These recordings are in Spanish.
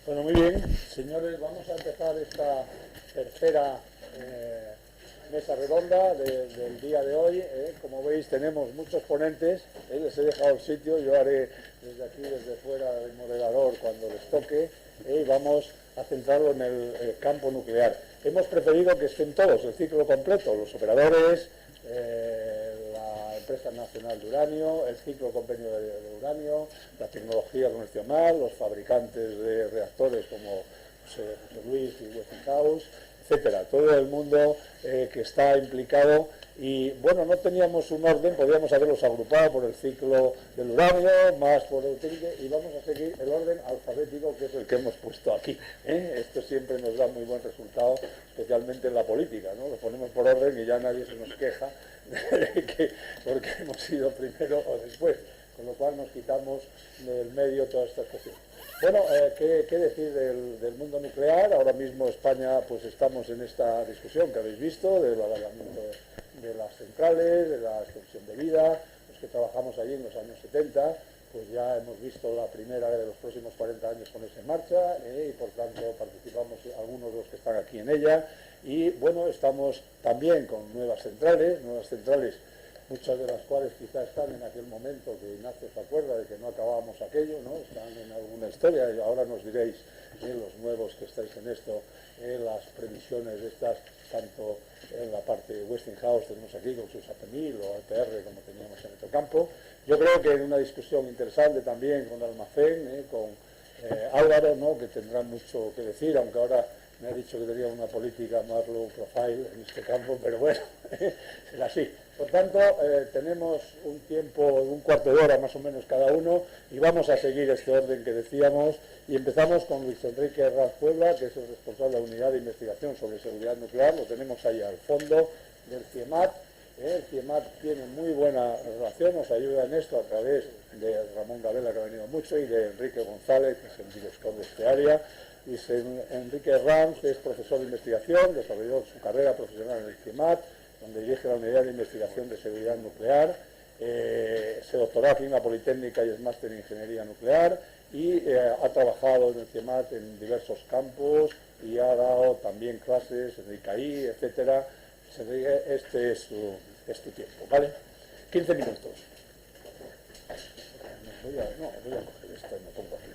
Bueno, muy bien, señores, vamos a empezar esta tercera mesa redonda del día de hoy. Como veis, tenemos muchos ponentes. Les he dejado el sitio, yo haré desde aquí, desde fuera del moderador cuando les toque. Y vamos a centrarlo en el campo nuclear. Hemos preferido que estén todos, el ciclo completo, los operadores, la empresa nacional de uranio, el ciclo convenio de uranio, la tecnología convencional, los fabricantes de reactores como José Luis y Westinghouse, etcétera, todo el mundo que está implicado. Y bueno, no teníamos un orden, podíamos haberlos agrupado por el ciclo del uranio, más por el utility, y vamos a seguir el orden alfabético, que es el que hemos puesto aquí. Esto siempre nos da muy buen resultado, especialmente en la política, ¿no? Lo ponemos por orden y ya nadie se nos queja porque hemos ido primero o después, con lo cual nos quitamos del medio todas estas cuestiones. Bueno, ¿qué decir del mundo nuclear? Ahora mismo España, pues estamos en esta discusión que habéis visto, del alargamiento de las centrales, de la extensión de vida. Los que trabajamos allí en los años 70, pues ya hemos visto la primera de los próximos 40 años ponerse en marcha, y por tanto participamos algunos de los que están aquí en ella. Y bueno, estamos también con nuevas centrales, muchas de las cuales quizá están en aquel momento que Ignacio se acuerda de que no acabábamos aquello, ¿no? Están en alguna historia, y ahora nos diréis, los nuevos que estáis en esto, las previsiones de estas, tanto en la parte de Westinghouse tenemos aquí con sus AP1000 o APR como teníamos en otro campo. Yo creo que en una discusión interesante también con Almacén, con Álvaro, ¿no? Que tendrá mucho que decir, aunque ahora me ha dicho que tenía una política más low profile en este campo, pero bueno, será así. Por tanto, tenemos un tiempo, un cuarto de hora más o menos cada uno, y vamos a seguir este orden que decíamos, y empezamos con Luis Enrique Herranz Puebla, que es el responsable de la Unidad de Investigación sobre Seguridad Nuclear. Lo tenemos ahí al fondo del CIEMAT. El CIEMAT tiene muy buena relación, nos ayuda en esto a través de Ramón Gabela, que ha venido mucho, y de Enrique González, que es el director de este área. Luis Enrique Herranz es profesor de investigación, desarrolló su carrera profesional en el CIEMAT, donde dirige la Unidad de Investigación de Seguridad Nuclear. Se doctoró aquí en la Politécnica y es máster en Ingeniería Nuclear, y ha trabajado en el CIEMAT en diversos campos y ha dado también clases en el ICAI, etcétera. Este es tu tiempo, ¿vale? 15 minutos. Voy a coger esto y me pongo aquí.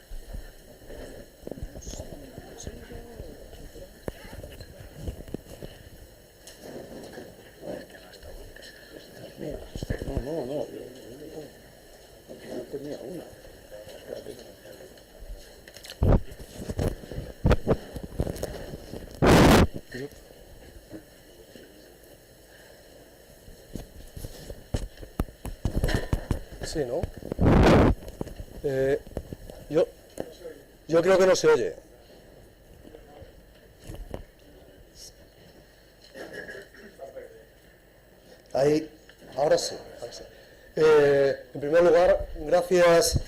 No, tenía una. Sí, ¿no? Yo creo que no se oye. Ahí, ahora sí. En primer lugar, gracias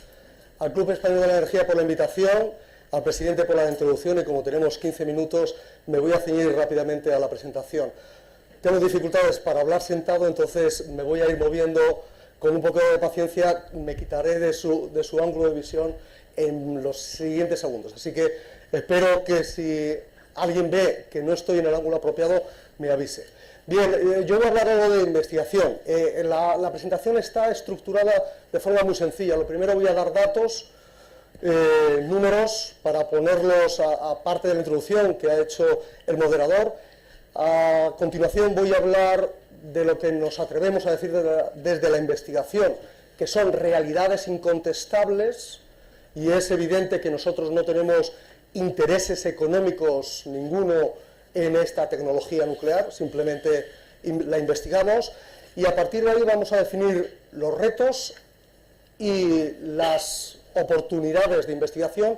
al Club Español de la Energía por la invitación, al presidente por la introducción, y como tenemos 15 minutos, me voy a ceñir rápidamente a la presentación. Tengo dificultades para hablar sentado, entonces me voy a ir moviendo con un poco de paciencia, me quitaré de su ángulo de visión en los siguientes segundos. Así que espero que si alguien ve que no estoy en el ángulo apropiado, me avise. Bien, yo voy a hablar algo de investigación. La presentación está estructurada de forma muy sencilla. Lo primero voy a dar datos, números, para ponerlos a parte de la introducción que ha hecho el moderador. A continuación voy a hablar de lo que nos atrevemos a decir desde la investigación, que son realidades incontestables, y es evidente que nosotros no tenemos intereses económicos ninguno en esta tecnología nuclear, simplemente la investigamos, y a partir de ahí vamos a definir los retos y las oportunidades de investigación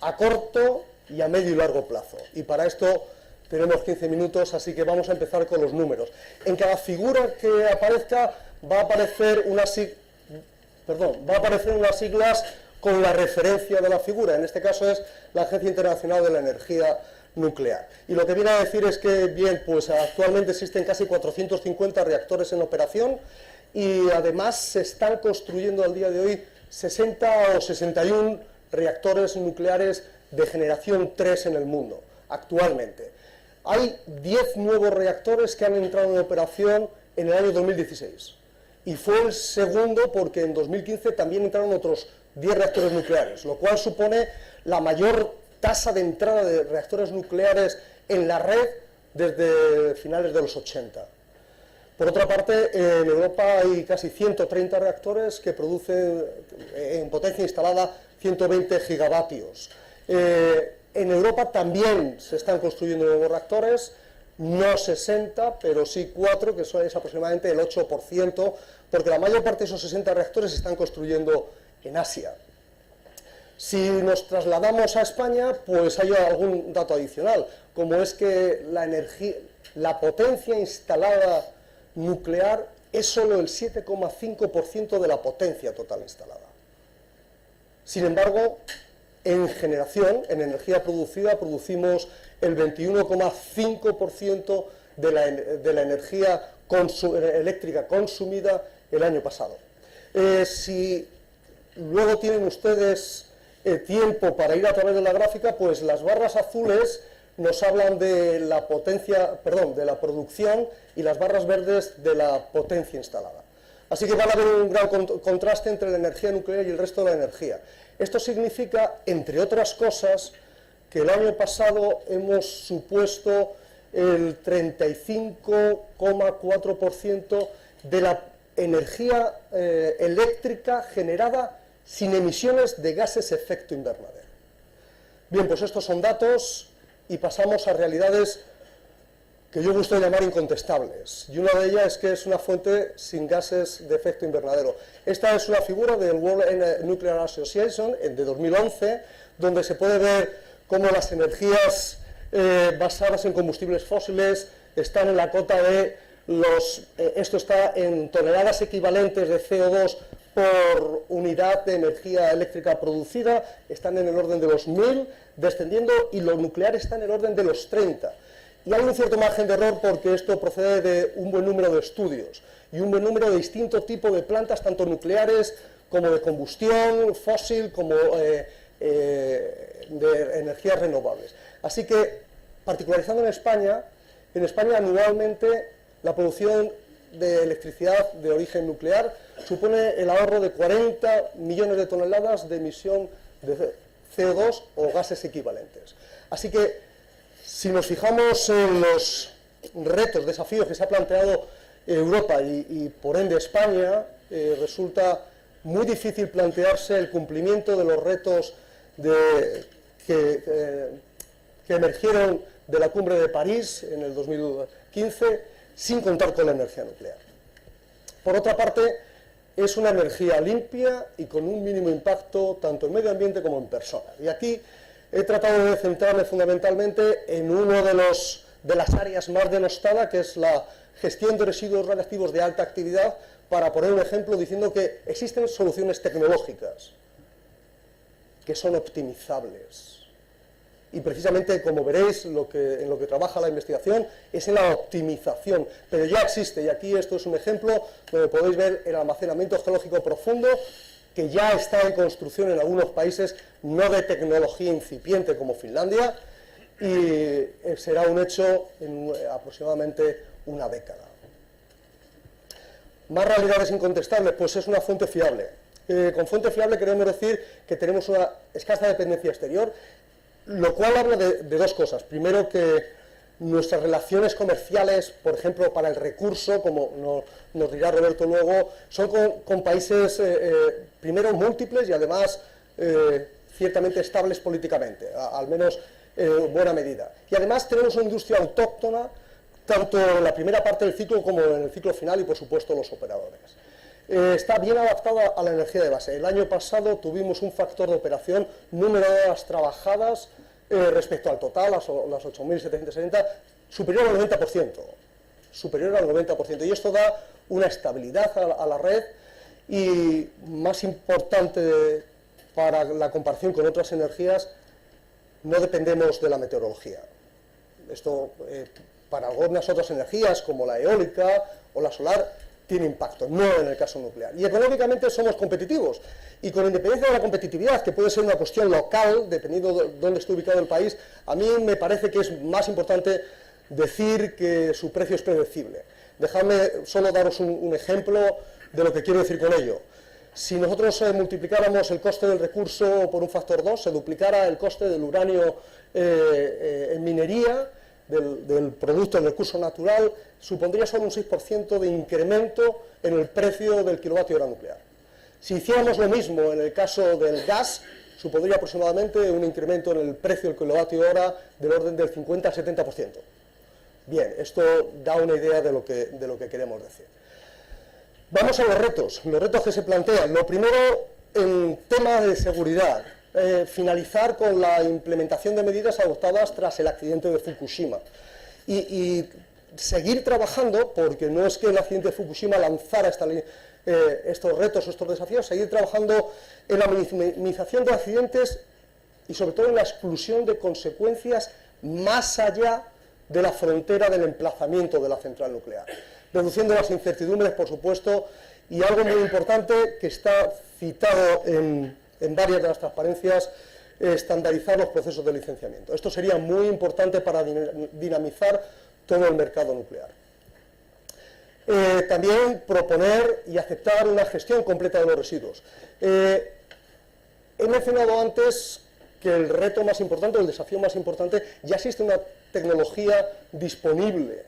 a corto y a medio y largo plazo. Y para esto tenemos 15 minutos, así que vamos a empezar con los números. En cada figura que aparezca va a aparecer unas siglas con la referencia de la figura. En este caso es la Agencia Internacional de la Energía Nuclear. Y lo que viene a decir es que, bien, pues actualmente existen casi 450 reactores en operación, y además se están construyendo al día de hoy 60 o 61 reactores nucleares de generación 3 en el mundo, actualmente. Hay 10 nuevos reactores que han entrado en operación en el año 2016. Y fue el segundo porque en 2015 también entraron otros 10 reactores nucleares, lo cual supone la mayor tasa de entrada de reactores nucleares en la red desde finales de los 80. Por otra parte, en Europa hay casi 130 reactores que producen en potencia instalada 120 gigavatios. En Europa también se están construyendo nuevos reactores, no 60, pero sí 4, que es aproximadamente el 8%, porque la mayor parte de esos 60 reactores se están construyendo en Asia. Si nos trasladamos a España, pues hay algún dato adicional, como es que la potencia instalada nuclear es solo el 7,5% de la potencia total instalada. Sin embargo, en generación, en energía producida, producimos el 21,5% de la energía eléctrica consumida el año pasado. Si luego tienen ustedes tiempo para ir a través de la gráfica, pues las barras azules nos hablan de la potencia, perdón, de la producción, y las barras verdes de la potencia instalada. Así que va a haber un gran contraste entre la energía nuclear y el resto de la energía. Esto significa, entre otras cosas, que el año pasado hemos supuesto el 35,4% de la energía eléctrica generada sin emisiones de gases efecto invernadero. Bien, pues estos son datos y pasamos a realidades que yo gusto llamar incontestables. Y una de ellas es que es una fuente sin gases de efecto invernadero. Esta es una figura del World Nuclear Association de 2011, donde se puede ver cómo las energías basadas en combustibles fósiles están en la cota de esto está en toneladas equivalentes de CO2 por unidad de energía eléctrica producida, están en el orden de los 1000, descendiendo, y lo nuclear está en el orden de los 30. Y hay un cierto margen de error porque esto procede de un buen número de estudios y un buen número de distintos tipos de plantas, tanto nucleares como de combustión fósil, como de energías renovables. Así que, particularizando en España anualmente la producción de electricidad de origen nuclear supone el ahorro de 40 millones de toneladas de emisión de CO2 o gases equivalentes. Así que, si nos fijamos en los retos, desafíos que se ha planteado Europa y por ende España, resulta muy difícil plantearse el cumplimiento de los retos que emergieron de la cumbre de París en el 2015 sin contar con la energía nuclear. Por otra parte, es una energía limpia y con un mínimo impacto tanto en medio ambiente como en personas. Y aquí he tratado de centrarme fundamentalmente en uno de las áreas más denostadas, que es la gestión de residuos radiactivos de alta actividad, para poner un ejemplo diciendo que existen soluciones tecnológicas que son optimizables. Y precisamente, como veréis, en lo que trabaja la investigación es en la optimización, pero ya existe, y aquí esto es un ejemplo donde podéis ver el almacenamiento geológico profundo, que ya está en construcción en algunos países, no de tecnología incipiente como Finlandia, y será un hecho en aproximadamente una década. Más realidades incontestables, pues es una fuente fiable. Con fuente fiable queremos decir que tenemos una escasa dependencia exterior, lo cual habla de dos cosas. Primero, que nuestras relaciones comerciales, por ejemplo, para el recurso, como nos dirá Roberto luego, son con países, primero, múltiples y además ciertamente estables políticamente, al menos en buena medida. Y además tenemos una industria autóctona, tanto en la primera parte del ciclo como en el ciclo final y, por supuesto, los operadores. Está bien adaptada a la energía de base. El año pasado tuvimos un factor de operación, número de horas trabajadas respecto al total, las 8.770, superior al 90%. Superior al 90%. Y esto da una estabilidad a la red y, más importante para la comparación con otras energías, no dependemos de la meteorología. Esto, para algunas otras energías, como la eólica o la solar, tiene impacto, no en el caso nuclear. Y económicamente somos competitivos, y con independencia de la competitividad, que puede ser una cuestión local, dependiendo de dónde esté ubicado el país, a mí me parece que es más importante decir que su precio es predecible. Dejadme solo daros un ejemplo de lo que quiero decir con ello. Si nosotros multiplicáramos el coste del recurso por un factor 2, se duplicara el coste del uranio en minería, del producto, del recurso natural, supondría solo un 6% de incremento en el precio del kilovatio hora nuclear. Si hiciéramos lo mismo en el caso del gas, supondría aproximadamente un incremento en el precio del kilovatio hora del orden del 50 al 70%. Bien, esto da una idea de lo que queremos decir. Vamos a los retos que se plantean. Lo primero, en tema de seguridad, finalizar con la implementación de medidas adoptadas tras el accidente de Fukushima y seguir trabajando, porque no es que el accidente de Fukushima lanzara estos retos, estos desafíos, seguir trabajando en la minimización de accidentes y sobre todo en la exclusión de consecuencias más allá de la frontera del emplazamiento de la central nuclear, reduciendo las incertidumbres, por supuesto, y algo muy importante que está citado en varias de las transparencias, estandarizar los procesos de licenciamiento. Esto sería muy importante para dinamizar todo el mercado nuclear. También proponer y aceptar una gestión completa de los residuos. He mencionado antes que el reto más importante, el desafío más importante, ya existe una tecnología disponible,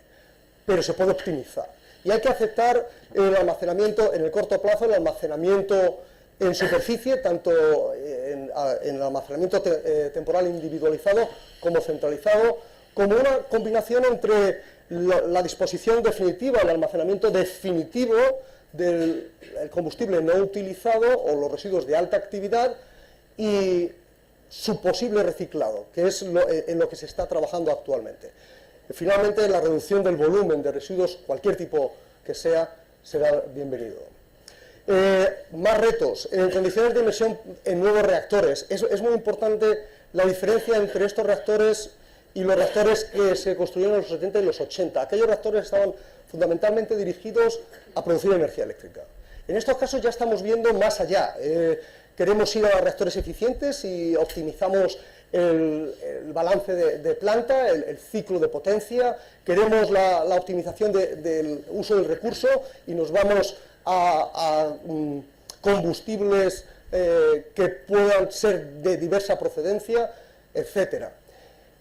pero se puede optimizar. Y hay que aceptar el almacenamiento en el corto plazo, el almacenamiento en superficie, tanto en el almacenamiento temporal individualizado como centralizado, como una combinación entre la disposición definitiva, el almacenamiento definitivo del combustible no utilizado o los residuos de alta actividad y su posible reciclado, que es en lo que se está trabajando actualmente. Finalmente, la reducción del volumen de residuos, cualquier tipo que sea, será bienvenido. Más retos, en condiciones de emisión en nuevos reactores. Es muy importante la diferencia entre estos reactores y los reactores que se construyeron en los 70 y los 80. Aquellos reactores estaban fundamentalmente dirigidos a producir energía eléctrica. En estos casos ya estamos viendo más allá. Queremos ir a reactores eficientes y optimizamos el balance de planta, el ciclo de potencia, queremos la optimización del uso del recurso y nos vamos a combustibles que puedan ser de diversa procedencia, etcétera.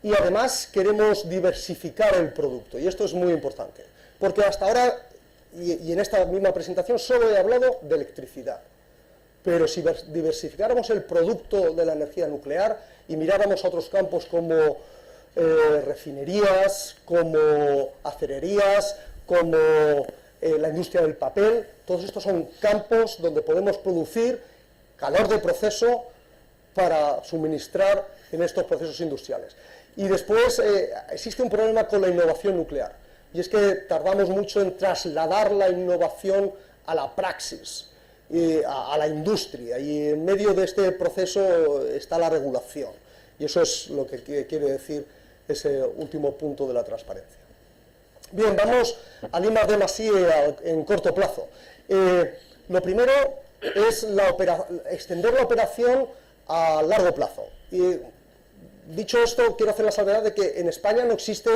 Y además queremos diversificar el producto, y esto es muy importante, porque hasta ahora, y en esta misma presentación, solo he hablado de electricidad. Pero si diversificáramos el producto de la energía nuclear y miráramos a otros campos como refinerías, como acererías, como la industria del papel, todos estos son campos donde podemos producir calor de proceso para suministrar en estos procesos industriales. Y después existe un problema con la innovación nuclear, y es que tardamos mucho en trasladar la innovación a la praxis, a la industria, y en medio de este proceso está la regulación, y eso es lo que quiere decir ese último punto de la transparencia. Bien, vamos al I+D+I en corto plazo. Lo primero es extender la operación a largo plazo. Y dicho esto, quiero hacer la salvedad de que en España no existe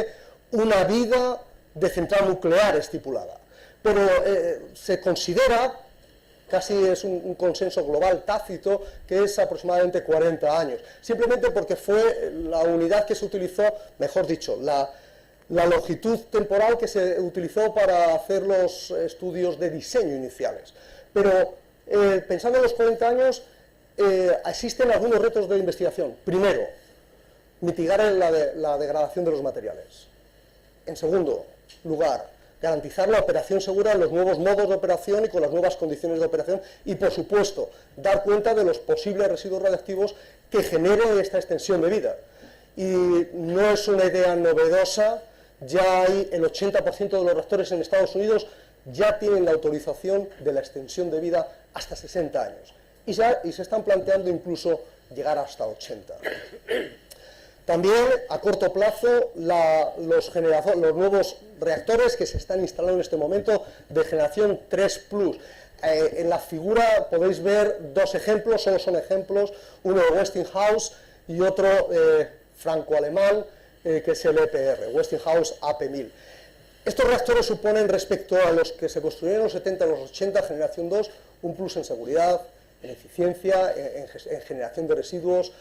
una vida de central nuclear estipulada, pero se considera, casi es un consenso global tácito, que es aproximadamente 40 años, simplemente porque fue la unidad que se utilizó, mejor dicho, la longitud temporal que se utilizó para hacer los estudios de diseño iniciales. Pero pensando en los 40 años, existen algunos retos de investigación. Primero, mitigar la degradación de los materiales. En segundo lugar, garantizar la operación segura en los nuevos modos de operación y con las nuevas condiciones de operación y, por supuesto, dar cuenta de los posibles residuos radiactivos que generen esta extensión de vida. Y no es una idea novedosa, ya hay el 80% de los reactores en Estados Unidos ya tienen la autorización de la extensión de vida hasta 60 años y se están planteando incluso llegar hasta 80. También, a corto plazo, los nuevos reactores que se están instalando en este momento de generación 3+. En la figura podéis ver dos ejemplos, solo son ejemplos, uno de Westinghouse y otro franco-alemán, que es el EPR, Westinghouse AP1000. Estos reactores suponen, respecto a los que se construyeron en los 70 y los 80, generación 2, un plus en seguridad, en eficiencia, en generación de residuos.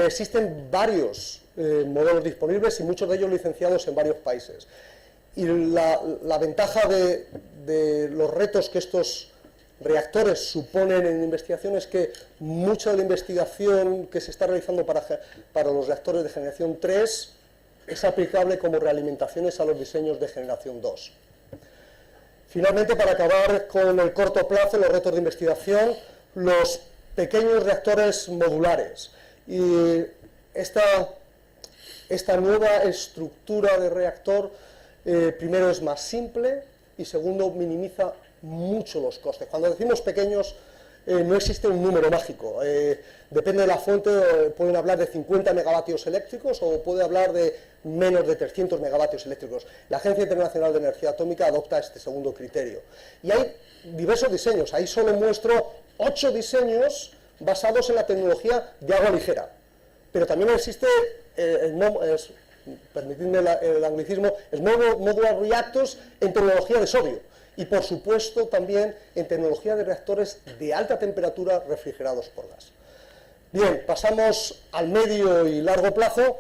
Existen varios modelos disponibles y muchos de ellos licenciados en varios países. Y la ventaja de los retos que estos reactores suponen en investigación es que mucha de la investigación que se está realizando para los reactores de generación 3 es aplicable como realimentaciones a los diseños de generación 2. Finalmente, para acabar con el corto plazo, los retos de investigación, los pequeños reactores modulares. Y esta nueva estructura de reactor, primero, es más simple y segundo, minimiza mucho los costes. Cuando decimos pequeños, no existe un número mágico. Depende de la fuente, pueden hablar de 50 megavatios eléctricos o puede hablar de menos de 300 megavatios eléctricos. La Agencia Internacional de Energía Atómica adopta este segundo criterio. Y hay diversos diseños. Ahí solo muestro 8 diseños basados en la tecnología de agua ligera. Pero también existe, permitidme el anglicismo, modular reactors en tecnología de sodio. Y, por supuesto, también en tecnología de reactores de alta temperatura refrigerados por gas. Bien, pasamos al medio y largo plazo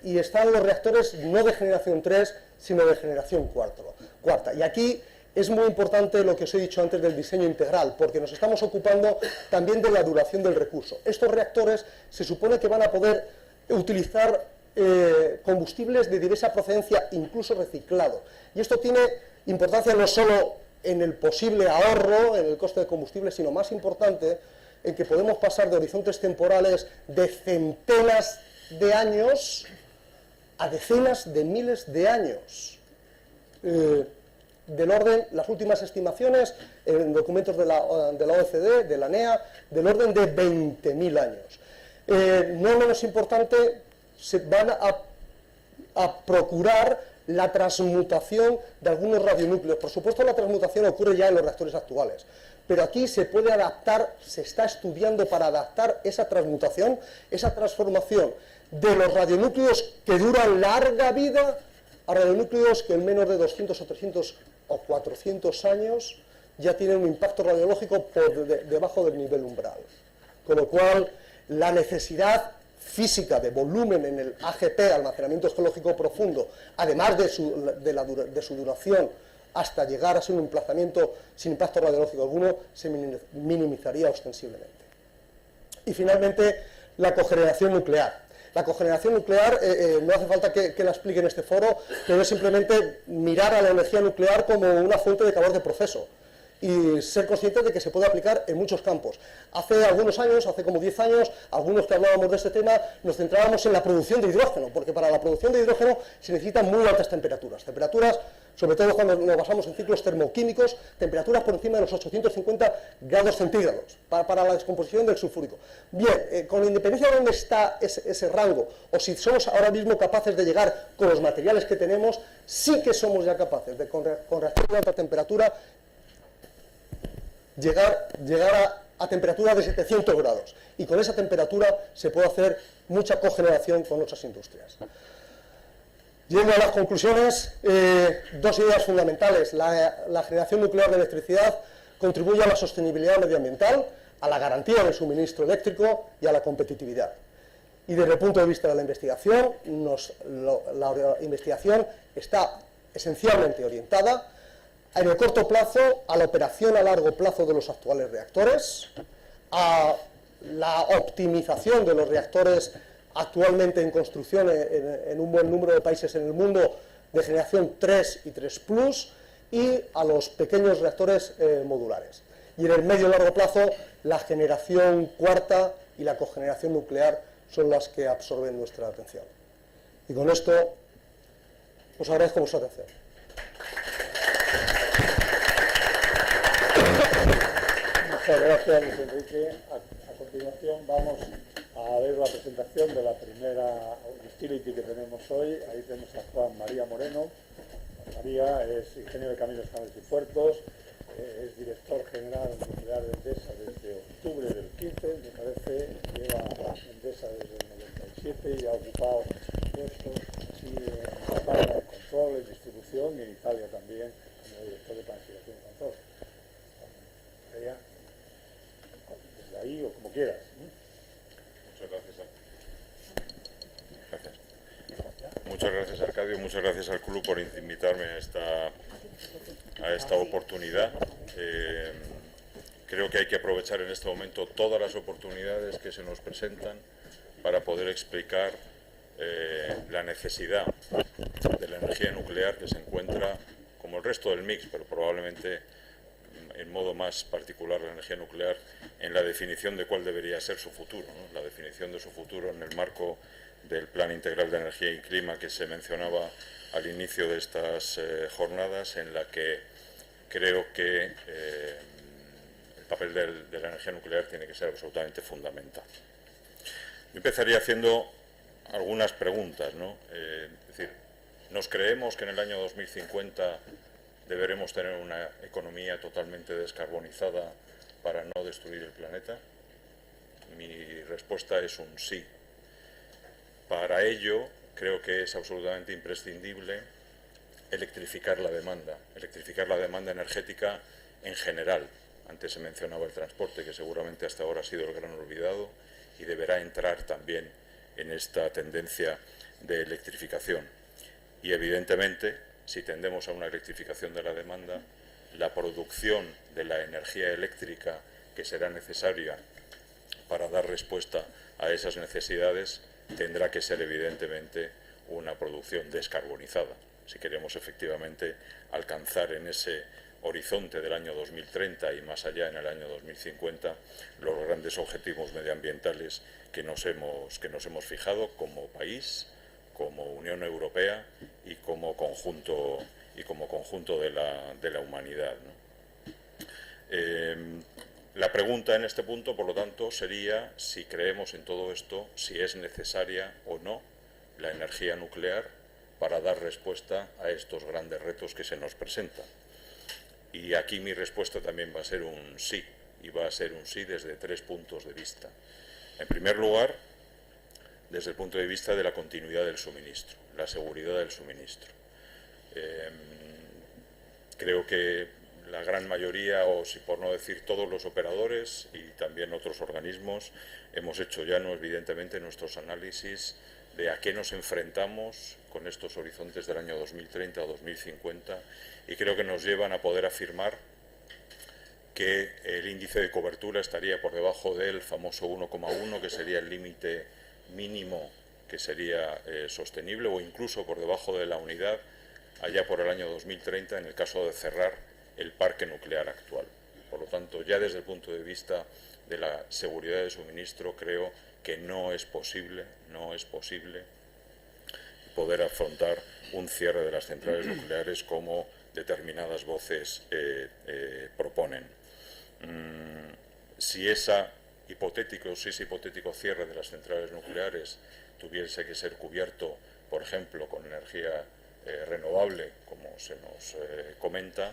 y están los reactores no de generación 3, sino de generación cuarta. Y aquí es muy importante lo que os he dicho antes del diseño integral, porque nos estamos ocupando también de la duración del recurso. Estos reactores se supone que van a poder utilizar combustibles de diversa procedencia, incluso reciclado. Y esto tiene importancia no solo en el posible ahorro, en el coste de combustible, sino más importante en que podemos pasar de horizontes temporales de centenas de años a decenas de miles de años. Del orden, las últimas estimaciones en documentos de la OECD, de la NEA, del orden de 20.000 años. No menos importante, se van a procurar la transmutación de algunos radionúcleos. Por supuesto, la transmutación ocurre ya en los reactores actuales, pero aquí se puede adaptar, se está estudiando para adaptar esa transmutación, esa transformación de los radionúcleos que duran larga vida a radionúcleos que en menos de 200 o 300 o 400 años ya tienen un impacto radiológico por debajo del nivel umbral. Con lo cual, la necesidad física de volumen en el AGP, almacenamiento geológico profundo, además de su duración hasta llegar a ser un emplazamiento sin impacto radiológico alguno, se minimizaría ostensiblemente. Y finalmente, la cogeneración nuclear. La cogeneración nuclear, no hace falta que la explique en este foro, pero es simplemente mirar a la energía nuclear como una fuente de calor de proceso y ser conscientes de que se puede aplicar en muchos campos. Hace algunos años, hace como 10 años, algunos que hablábamos de este tema, nos centrábamos en la producción de hidrógeno, porque para la producción de hidrógeno se necesitan muy altas temperaturas, sobre todo cuando nos basamos en ciclos termoquímicos, temperaturas por encima de los 850 grados centígrados, para la descomposición del sulfúrico. Bien, con independencia de dónde está ese rango, o si somos ahora mismo capaces de llegar con los materiales que tenemos, sí que somos ya capaces de, con reactores de alta temperatura, llegar a temperaturas de 700 grados. Y con esa temperatura se puede hacer mucha cogeneración con otras industrias. Yendo a las conclusiones, dos ideas fundamentales. La generación nuclear de electricidad contribuye a la sostenibilidad medioambiental, a la garantía del suministro eléctrico y a la competitividad. Y desde el punto de vista de la investigación, la investigación está esencialmente orientada en el corto plazo a la operación a largo plazo de los actuales reactores, a la optimización de los reactores actualmente en construcción en un buen número de países en el mundo de generación 3 y 3+, y a los pequeños reactores modulares. Y en el medio y largo plazo, la generación cuarta y la cogeneración nuclear son las que absorben nuestra atención. Y con esto, os agradezco vuestra atención. Muchas gracias, Luis Enrique. A continuación vamos a a ver la presentación de la primera utility que tenemos hoy. Ahí tenemos a Juan María Moreno. María es ingeniero de caminos, canales y puertos, es director general nuclear de Endesa desde octubre del 15, me parece, lleva Endesa desde el 97 y ha ocupado puestos así en España de control, en distribución y en Italia también como director de planificación y control. María, desde ahí o como quieras. Muchas gracias. Muchas gracias, Arcadio, muchas gracias al club por invitarme a esta oportunidad. Creo que hay que aprovechar en este momento todas las oportunidades que se nos presentan para poder explicar la necesidad de la energía nuclear, que se encuentra, como el resto del mix, pero probablemente en modo más particular la energía nuclear, en la definición de cuál debería ser su futuro, ¿no? La definición de su futuro en el marco del Plan Integral de Energía y Clima que se mencionaba al inicio de estas jornadas, en la que creo que el papel de la energía nuclear tiene que ser absolutamente fundamental. Yo empezaría haciendo algunas preguntas, ¿no? Es decir, ¿nos creemos que en el año 2050 deberemos tener una economía totalmente descarbonizada para no destruir el planeta? Mi respuesta es un sí. Para ello, creo que es absolutamente imprescindible electrificar la demanda energética en general. Antes se mencionaba el transporte, que seguramente hasta ahora ha sido el gran olvidado y deberá entrar también en esta tendencia de electrificación. Y evidentemente, si tendemos a una electrificación de la demanda, la producción de la energía eléctrica que será necesaria para dar respuesta a esas necesidades tendrá que ser evidentemente una producción descarbonizada, si queremos efectivamente alcanzar en ese horizonte del año 2030 y más allá en el año 2050 los grandes objetivos medioambientales que nos hemos fijado como país, como Unión Europea y como conjunto de la humanidad, ¿no? La pregunta en este punto, por lo tanto, sería si creemos en todo esto, si es necesaria o no la energía nuclear para dar respuesta a estos grandes retos que se nos presentan. Y aquí mi respuesta también va a ser un sí, y va a ser un sí desde 3 puntos de vista. En primer lugar, desde el punto de vista de la continuidad del suministro, la seguridad del suministro. Creo que la gran mayoría, o si por no decir todos los operadores y también otros organismos, hemos hecho ya evidentemente nuestros análisis de a qué nos enfrentamos con estos horizontes del año 2030 o 2050 y creo que nos llevan a poder afirmar que el índice de cobertura estaría por debajo del famoso 1,1, que sería el límite mínimo que sería sostenible, o incluso por debajo de la unidad allá por el año 2030 en el caso de cerrar el parque nuclear actual. Por lo tanto, ya desde el punto de vista de la seguridad de suministro, creo que no es posible poder afrontar un cierre de las centrales nucleares como determinadas voces proponen. Si ese hipotético cierre de las centrales nucleares tuviese que ser cubierto, por ejemplo, con energía renovable, como se nos comenta,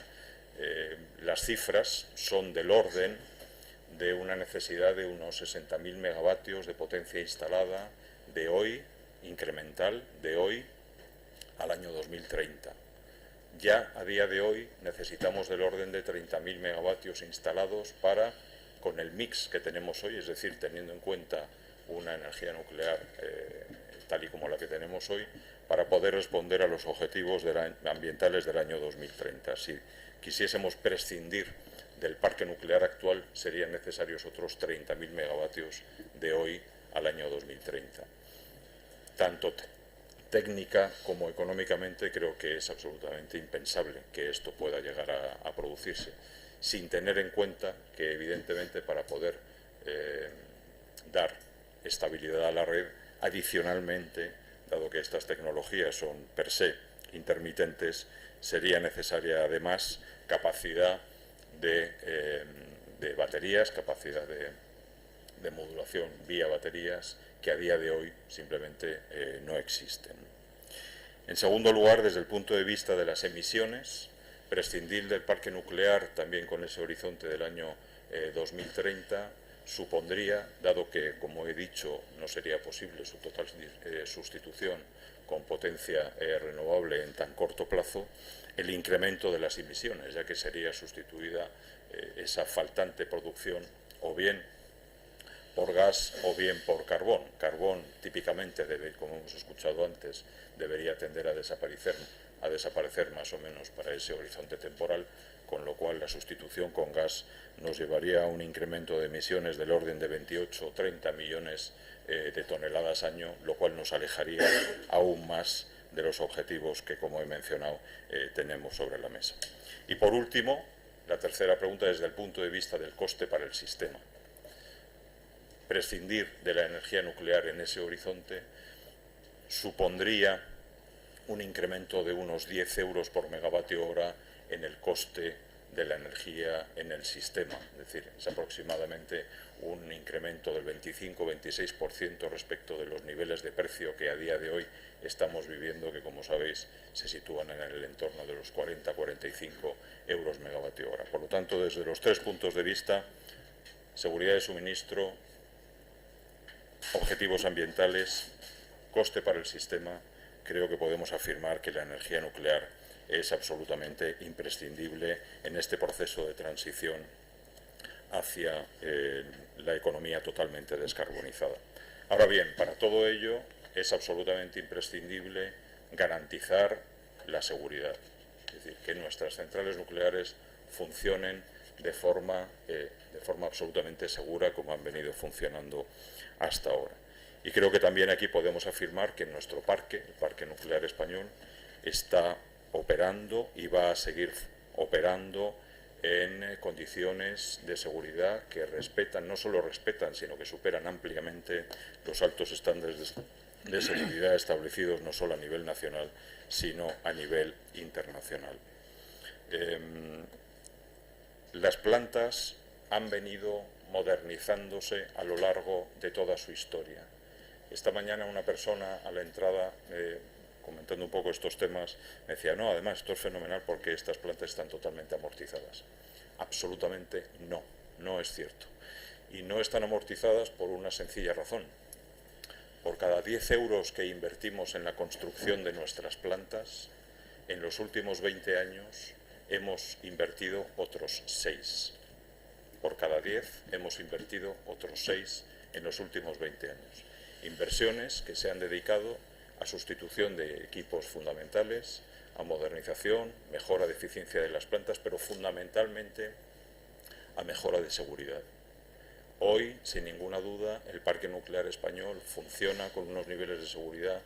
las cifras son del orden de una necesidad de unos 60.000 megavatios de potencia instalada de hoy, incremental, de hoy al año 2030. Ya a día de hoy necesitamos del orden de 30.000 megavatios instalados para, con el mix que tenemos hoy, es decir, teniendo en cuenta una energía nuclear tal y como la que tenemos hoy, para poder responder a los objetivos ambientales del año 2030. Si quisiésemos prescindir del parque nuclear actual, serían necesarios otros 30.000 megavatios de hoy al año 2030. Tanto técnica como económicamente creo que es absolutamente impensable que esto pueda llegar a producirse, sin tener en cuenta que evidentemente para poder dar estabilidad a la red, adicionalmente, dado que estas tecnologías son per se intermitentes, sería necesaria además capacidad de baterías, capacidad de modulación vía baterías que a día de hoy simplemente no existen. En segundo lugar, desde el punto de vista de las emisiones, prescindir del parque nuclear también con ese horizonte del año 2030 supondría, dado que, como he dicho, no sería posible su total sustitución con potencia renovable en tan corto plazo, el incremento de las emisiones, ya que sería sustituida esa faltante producción o bien por gas o bien por carbón. Carbón típicamente, como hemos escuchado antes, debería tender a desaparecer más o menos para ese horizonte temporal, con lo cual la sustitución con gas nos llevaría a un incremento de emisiones del orden de 28 o 30 millones de toneladas año, lo cual nos alejaría aún más de los objetivos que, como he mencionado, tenemos sobre la mesa. Y por último, la tercera pregunta desde el punto de vista del coste para el sistema. Prescindir de la energía nuclear en ese horizonte supondría un incremento de unos 10 euros por megavatio hora en el coste de la energía en el sistema, es decir, es aproximadamente un incremento del 25-26% respecto de los niveles de precio que a día de hoy estamos viviendo, que como sabéis se sitúan en el entorno de los 40-45 euros megavatio hora. Por lo tanto, desde los tres puntos de vista, seguridad de suministro, objetivos ambientales, coste para el sistema, creo que podemos afirmar que la energía nuclear es absolutamente imprescindible en este proceso de transición hacia la economía totalmente descarbonizada. Ahora bien, para todo ello es absolutamente imprescindible garantizar la seguridad, es decir, que nuestras centrales nucleares funcionen de forma absolutamente segura, como han venido funcionando hasta ahora. Y creo que también aquí podemos afirmar que nuestro parque, el parque nuclear español, está operando y va a seguir operando en condiciones de seguridad que respetan, no solo respetan, sino que superan ampliamente los altos estándares de seguridad establecidos no solo a nivel nacional, sino a nivel internacional. Las plantas han venido modernizándose a lo largo de toda su historia. Esta mañana una persona a la entrada, comentando un poco estos temas, me decía, no, además esto es fenomenal porque estas plantas están totalmente amortizadas. Absolutamente no, no es cierto. Y no están amortizadas por una sencilla razón. Por cada 10 euros que invertimos en la construcción de nuestras plantas, en los últimos 20 años hemos invertido otros 6. Por cada 10 hemos invertido otros 6 en los últimos 20 años. Inversiones que se han dedicado a sustitución de equipos fundamentales, a modernización, mejora de eficiencia de las plantas, pero fundamentalmente a mejora de seguridad. Hoy, sin ninguna duda, el parque nuclear español funciona con unos niveles de seguridad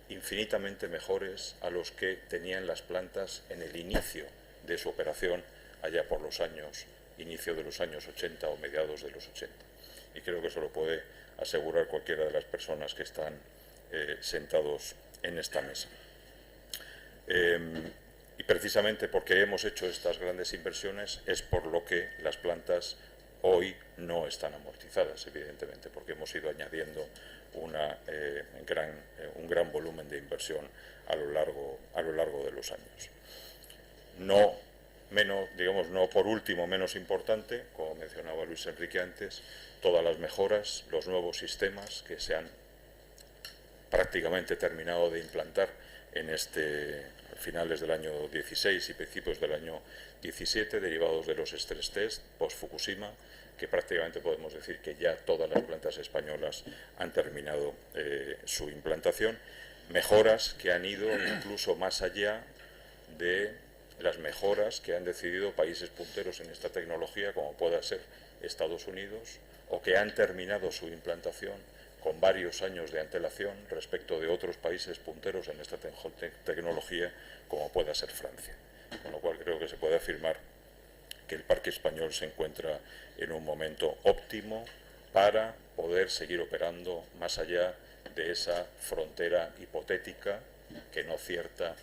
infinitamente mejores a los que tenían las plantas en el inicio de su operación, allá por los años, inicio de los años 80 o mediados de los 80. Y creo que eso lo puede asegurar cualquiera de las personas que están sentados en esta mesa. Y precisamente porque hemos hecho estas grandes inversiones es por lo que las plantas hoy no están amortizadas, evidentemente, porque hemos ido añadiendo un gran volumen de inversión a lo largo de los años. No por último, menos importante, como mencionaba Luis Enrique antes, todas las mejoras, los nuevos sistemas que se han prácticamente terminado de implantar en finales del año 16 y principios del año 17, derivados de los stress test post-Fukushima, que prácticamente podemos decir que ya todas las plantas españolas han terminado su implantación. Mejoras que han ido incluso más allá de las mejoras que han decidido países punteros en esta tecnología, como pueda ser Estados Unidos, o que han terminado su implantación con varios años de antelación respecto de otros países punteros en esta tecnología, como pueda ser Francia. Con lo cual creo que se puede afirmar que el parque español se encuentra en un momento óptimo para poder seguir operando más allá de esa frontera hipotética, que no cierta,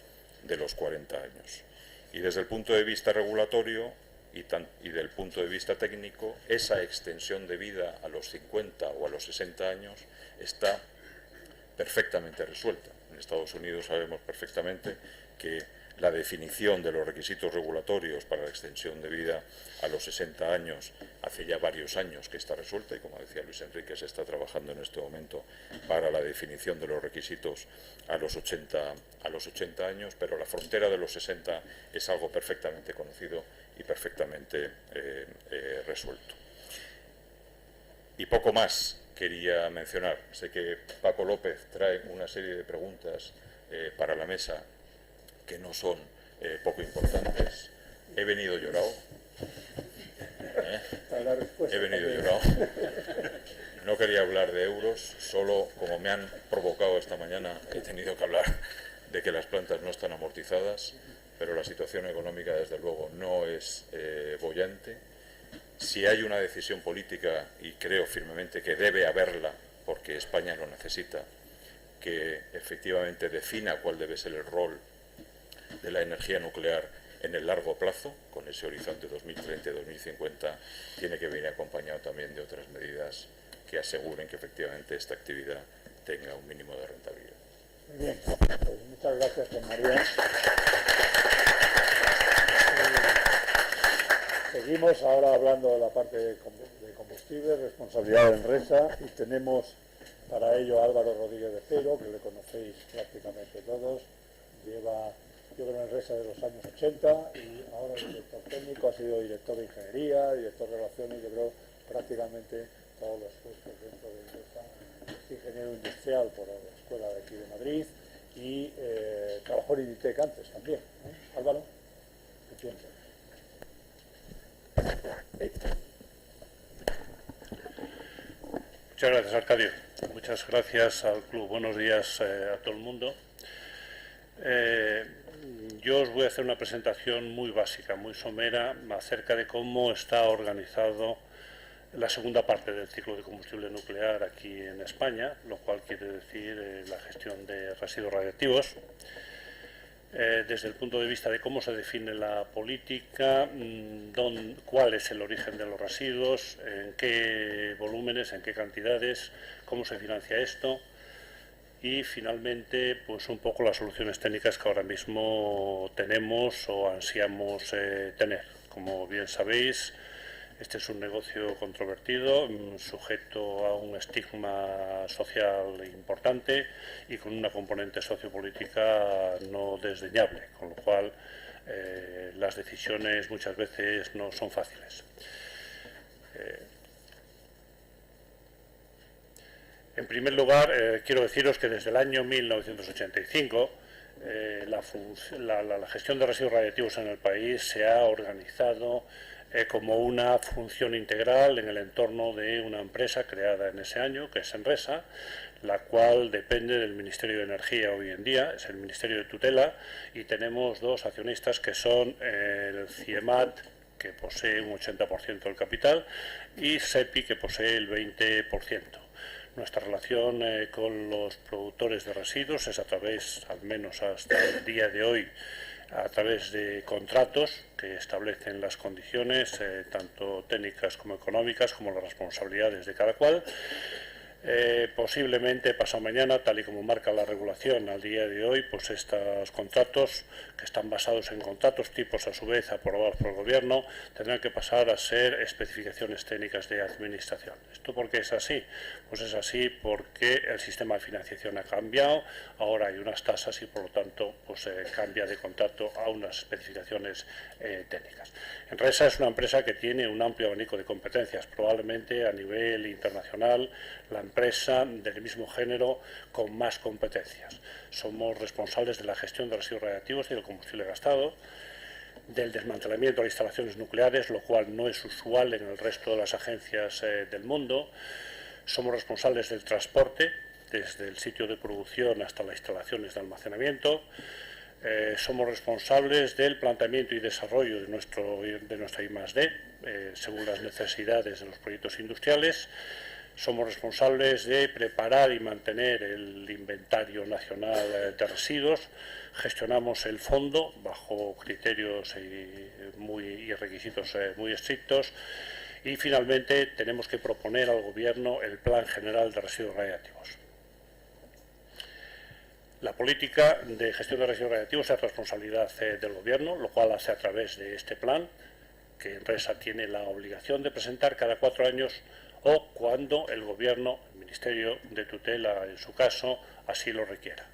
de los 40 años. Y desde el punto de vista regulatorio y del punto de vista técnico, esa extensión de vida a los 50 o a los 60 años está perfectamente resuelta. En Estados Unidos sabemos perfectamente que la definición de los requisitos regulatorios para la extensión de vida a los 60 años hace ya varios años que está resuelta, y como decía Luis Enrique, se está trabajando en este momento para la definición de los requisitos a los 80 años, pero la frontera de los 60 es algo perfectamente conocido y perfectamente resuelto. Y poco más quería mencionar. Sé que Paco López trae una serie de preguntas para la mesa que no son poco importantes. He venido llorado. He venido llorado. No quería hablar de euros, solo como me han provocado esta mañana, he tenido que hablar de que las plantas no están amortizadas, pero la situación económica, desde luego, no es boyante. Si hay una decisión política, y creo firmemente que debe haberla, porque España lo necesita, que efectivamente defina cuál debe ser el rol de la energía nuclear en el largo plazo, con ese horizonte 2030-2050, tiene que venir acompañado también de otras medidas que aseguren que efectivamente esta actividad tenga un mínimo de rentabilidad. Muy bien, pues muchas gracias, Juan María. Seguimos ahora hablando de la parte de combustible, responsabilidad de Enresa, y tenemos para ello a Álvaro Rodríguez de Cero, que le conocéis prácticamente todos. Lleva, yo creo, en Enresa de los años 80 y ahora es director técnico, ha sido director de ingeniería, director de relaciones, yo creo prácticamente todos los puestos dentro de Enresa. Es ingeniero industrial por la escuela de aquí de Madrid y trabajó en Inditec antes también. Álvaro, ¿qué piensas? Muchas gracias, Arcadio. Muchas gracias al club. Buenos días a todo el mundo. Yo os voy a hacer una presentación muy básica, muy somera, acerca de cómo está organizado la segunda parte del ciclo de combustible nuclear aquí en España, lo cual quiere decir la gestión de residuos radiactivos. Desde el punto de vista de cómo se define la política, cuál es el origen de los residuos, en qué volúmenes, en qué cantidades, cómo se financia esto y finalmente pues un poco las soluciones técnicas que ahora mismo tenemos o ansiamos tener. Como bien sabéis, este es un negocio controvertido, sujeto a un estigma social importante y con una componente sociopolítica no desdeñable, con lo cual las decisiones muchas veces no son fáciles. En primer lugar, quiero deciros que desde el año 1985 la gestión de residuos radiactivos en el país se ha organizado como una función integral en el entorno de una empresa creada en ese año, que es Enresa, la cual depende del Ministerio de Energía hoy en día, es el Ministerio de Tutela, y tenemos dos accionistas que son el CIEMAT, que posee un 80% del capital, y SEPI, que posee el 20%. Nuestra relación con los productores de residuos es a través, al menos hasta el día de hoy, a través de contratos que establecen las condiciones, tanto técnicas como económicas, como las responsabilidades de cada cual. Posiblemente pasado mañana, tal y como marca la regulación al día de hoy, pues estos contratos, que están basados en contratos tipos a su vez aprobados por el Gobierno, tendrán que pasar a ser especificaciones técnicas de administración. ¿Esto por qué es así? Pues es así porque el sistema de financiación ha cambiado, ahora hay unas tasas y por lo tanto pues cambia de contrato a unas especificaciones técnicas. Enresa es una empresa que tiene un amplio abanico de competencias, probablemente a nivel internacional la empresa del mismo género con más competencias. Somos responsables de la gestión de residuos radiactivos y del combustible gastado, del desmantelamiento de instalaciones nucleares, lo cual no es usual en el resto de las agencias del mundo. Somos responsables del transporte, desde el sitio de producción hasta las instalaciones de almacenamiento. Somos responsables del planteamiento y desarrollo de nuestra I+D, según las necesidades de los proyectos industriales. Somos responsables de preparar y mantener el inventario nacional de residuos. Gestionamos el fondo bajo criterios y requisitos muy estrictos. Y finalmente tenemos que proponer al Gobierno el Plan General de Residuos Radiactivos. La política de gestión de residuos radiactivos es responsabilidad del Gobierno, lo cual hace a través de este plan, que Enresa tiene la obligación de presentar cada 4 años o cuando el Gobierno, el Ministerio de tutela, en su caso, así lo requiera.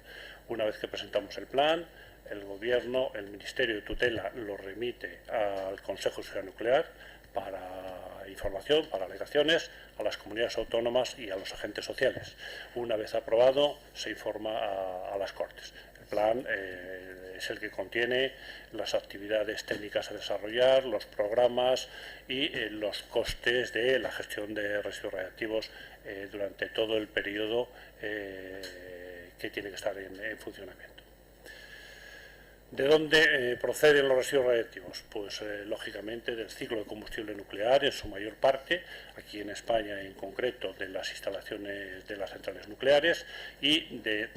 Una vez que presentamos el plan, el Gobierno, el Ministerio de tutela, lo remite al Consejo de Seguridad Nuclear para información, para alegaciones, a las comunidades autónomas y a los agentes sociales. Una vez aprobado, se informa a las Cortes. El plan es el que contiene las actividades técnicas a desarrollar, los programas y los costes de la gestión de residuos radiactivos durante todo el periodo que tiene que estar en funcionamiento. ¿De dónde proceden los residuos radiactivos? Pues lógicamente del ciclo de combustible nuclear en su mayor parte, aquí en España en concreto de las instalaciones de las centrales nucleares y de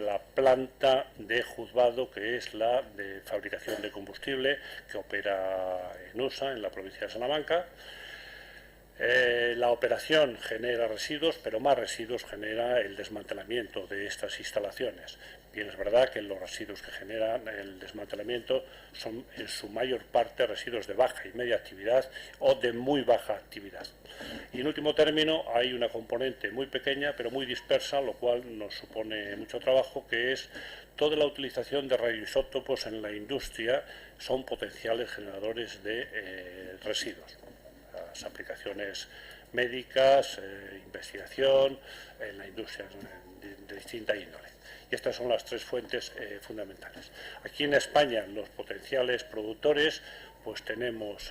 la planta de juzgado que es la de fabricación de combustible que opera en USA, en la provincia de Salamanca. La operación genera residuos, pero más residuos genera el desmantelamiento de estas instalaciones. Bien, es verdad que los residuos que generan el desmantelamiento son en su mayor parte residuos de baja y media actividad o de muy baja actividad. Y en último término hay una componente muy pequeña pero muy dispersa, lo cual nos supone mucho trabajo, que es toda la utilización de radioisótopos en la industria son potenciales generadores de residuos. Las aplicaciones médicas, investigación, en la industria de distinta índole. Y estas son las 3 fuentes fundamentales. Aquí en España, los potenciales productores, pues tenemos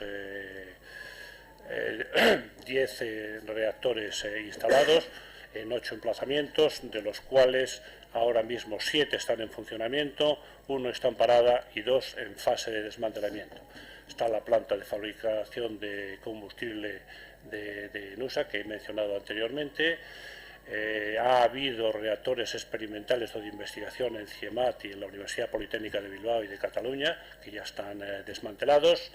10 reactores instalados en 8 emplazamientos, de los cuales ahora mismo 7 están en funcionamiento, 1 está en parada y 2 en fase de desmantelamiento. Está la planta de fabricación de combustible de Nusa, que he mencionado anteriormente. Ha habido reactores experimentales o de investigación en CIEMAT y en la Universidad Politécnica de Bilbao y de Cataluña, que ya están desmantelados.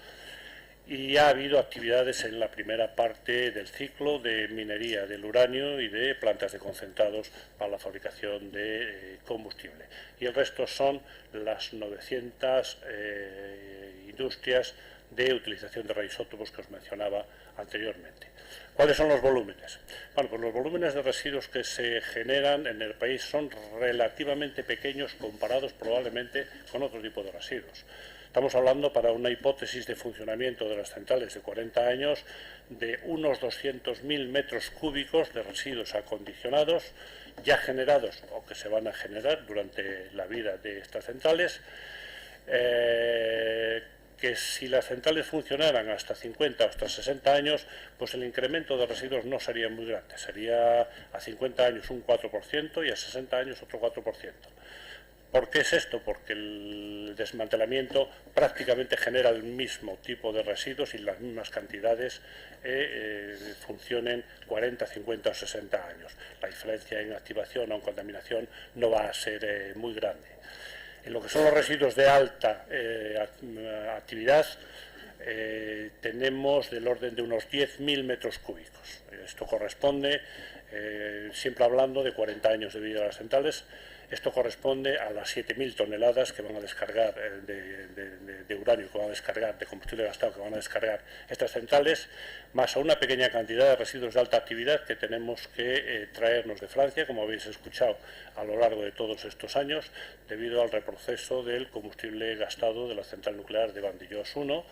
Y ha habido actividades en la primera parte del ciclo de minería del uranio y de plantas de concentrados para la fabricación de combustible. Y el resto son las 900 industrias de utilización de radioisótopos que os mencionaba anteriormente. ¿Cuáles son los volúmenes? Bueno, pues los volúmenes de residuos que se generan en el país son relativamente pequeños comparados probablemente con otro tipo de residuos. Estamos hablando, para una hipótesis de funcionamiento de las centrales de 40 años, de unos 200.000 metros cúbicos de residuos acondicionados ya generados o que se van a generar durante la vida de estas centrales, que si las centrales funcionaran hasta 50 o hasta 60 años, pues el incremento de residuos no sería muy grande, sería a 50 años un 4% y a 60 años otro 4%. ¿Por qué es esto? Porque el desmantelamiento prácticamente genera el mismo tipo de residuos y las mismas cantidades funcionen 40, 50 o 60 años. La diferencia en activación o en contaminación no va a ser muy grande. En lo que son los residuos de alta actividad, tenemos del orden de unos 10.000 metros cúbicos. Esto corresponde, siempre hablando de 40 años de vida de las centrales, esto corresponde a las 7.000 toneladas que van a descargar de uranio, que van a descargar, de combustible gastado que van a descargar estas centrales, más a una pequeña cantidad de residuos de alta actividad que tenemos que traernos de Francia, como habéis escuchado a lo largo de todos estos años, debido al reproceso del combustible gastado de la central nuclear de Vandellós 1,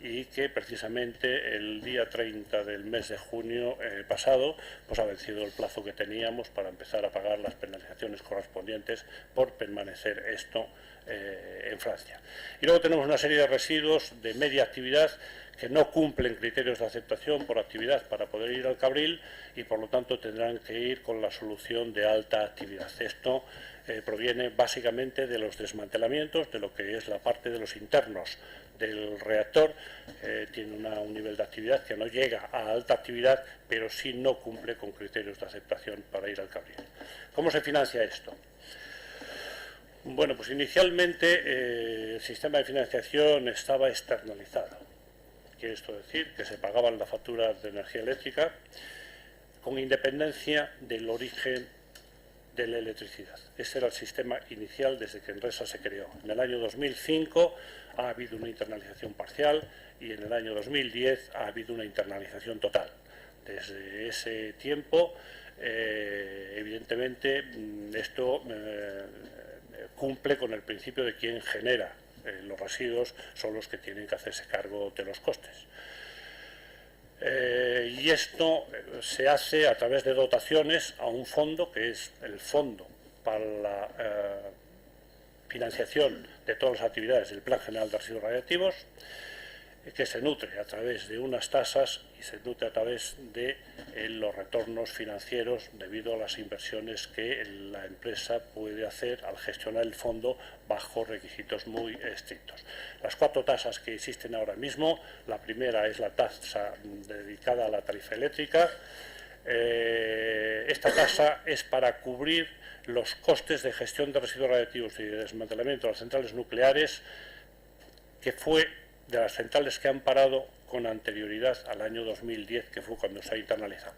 y que precisamente el día 30 del mes de junio pasado pues ha vencido el plazo que teníamos para empezar a pagar las penalizaciones correspondientes por permanecer esto en Francia. Y luego tenemos una serie de residuos de media actividad que no cumplen criterios de aceptación por actividad para poder ir al Cabril y por lo tanto tendrán que ir con la solución de alta actividad. Esto proviene básicamente de los desmantelamientos, de lo que es la parte de los internos del reactor tiene un nivel de actividad que no llega a alta actividad, pero sí no cumple con criterios de aceptación para ir al Cabril. ¿Cómo se financia esto? Bueno, pues inicialmente el sistema de financiación estaba externalizado. Quiere esto decir que se pagaban las facturas de energía eléctrica con independencia del origen de la electricidad. Ese era el sistema inicial desde que Enresa se creó. En el año 2005 ha habido una internalización parcial y en el año 2010 ha habido una internalización total. Desde ese tiempo, evidentemente, esto cumple con el principio de quien genera los residuos son los que tienen que hacerse cargo de los costes. Y esto se hace a través de dotaciones a un fondo que es el Fondo para la financiación de todas las actividades del Plan General de Residuos Radiactivos, que se nutre a través de unas tasas y se nutre a través de los retornos financieros debido a las inversiones que la empresa puede hacer al gestionar el fondo bajo requisitos muy estrictos. Las 4 tasas que existen ahora mismo, la primera es la tasa dedicada a la tarifa eléctrica. Esta tasa es para cubrir los costes de gestión de residuos radiactivos y de desmantelamiento de las centrales nucleares, que fue de las centrales que han parado con anterioridad al año 2010, que fue cuando se ha internalizado.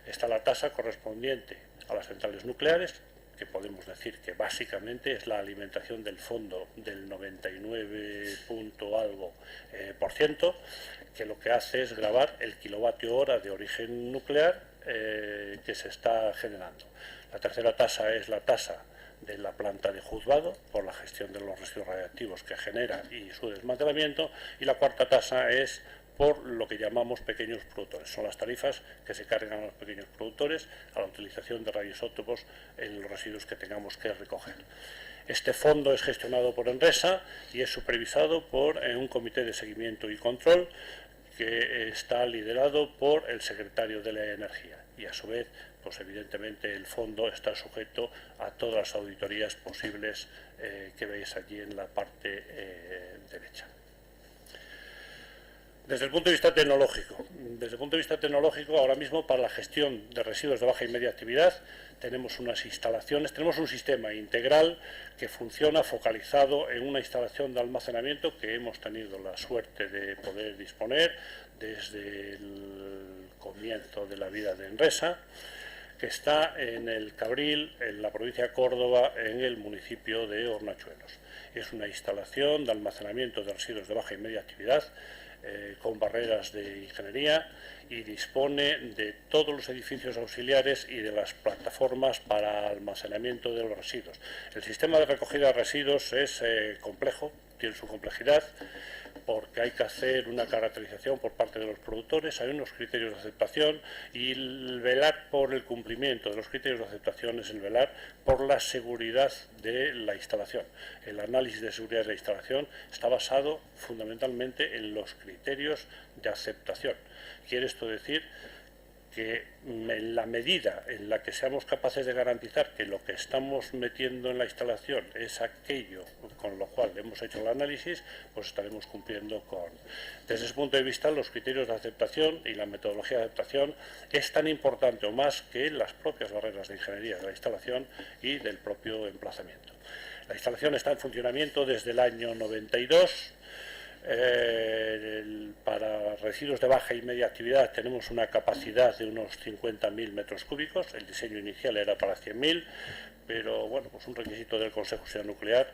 Está la tasa correspondiente a las centrales nucleares, que podemos decir que básicamente es la alimentación del fondo del 99 punto algo %, que lo que hace es gravar el kilovatio hora de origen nuclear que se está generando. La tercera tasa es la tasa de la planta de juzgado por la gestión de los residuos radiactivos que genera y su desmantelamiento, y la cuarta tasa es por lo que llamamos pequeños productores. Son las tarifas que se cargan a los pequeños productores a la utilización de radioisótopos en los residuos que tengamos que recoger. Este fondo es gestionado por Enresa y es supervisado por un comité de seguimiento y control que está liderado por el secretario de la Energía, y a su vez, pues evidentemente el fondo está sujeto a todas las auditorías posibles que veis allí en la parte derecha. Desde el punto de vista tecnológico, ahora mismo para la gestión de residuos de baja y media actividad tenemos unas instalaciones, tenemos un sistema integral que funciona focalizado en una instalación de almacenamiento que hemos tenido la suerte de poder disponer desde el comienzo de la vida de Enresa, que está en el Cabril, en la provincia de Córdoba, en el municipio de Hornachuelos. Es una instalación de almacenamiento de residuos de baja y media actividad con barreras de ingeniería y dispone de todos los edificios auxiliares y de las plataformas para almacenamiento de los residuos. El sistema de recogida de residuos es complejo, tiene su complejidad, porque hay que hacer una caracterización por parte de los productores, hay unos criterios de aceptación, y el velar por el cumplimiento de los criterios de aceptación es el velar por la seguridad de la instalación. El análisis de seguridad de la instalación está basado fundamentalmente en los criterios de aceptación. Quiere esto decir que en la medida en la que seamos capaces de garantizar que lo que estamos metiendo en la instalación es aquello con lo cual hemos hecho el análisis, pues estaremos cumpliendo con. Desde ese punto de vista, los criterios de aceptación y la metodología de aceptación es tan importante o más que las propias barreras de ingeniería de la instalación y del propio emplazamiento. La instalación está en funcionamiento desde el año 92. Para residuos de baja y media actividad tenemos una capacidad de unos 50.000 metros cúbicos. El diseño inicial era para 100.000, pero bueno, pues un requisito del Consejo de Seguridad Nuclear,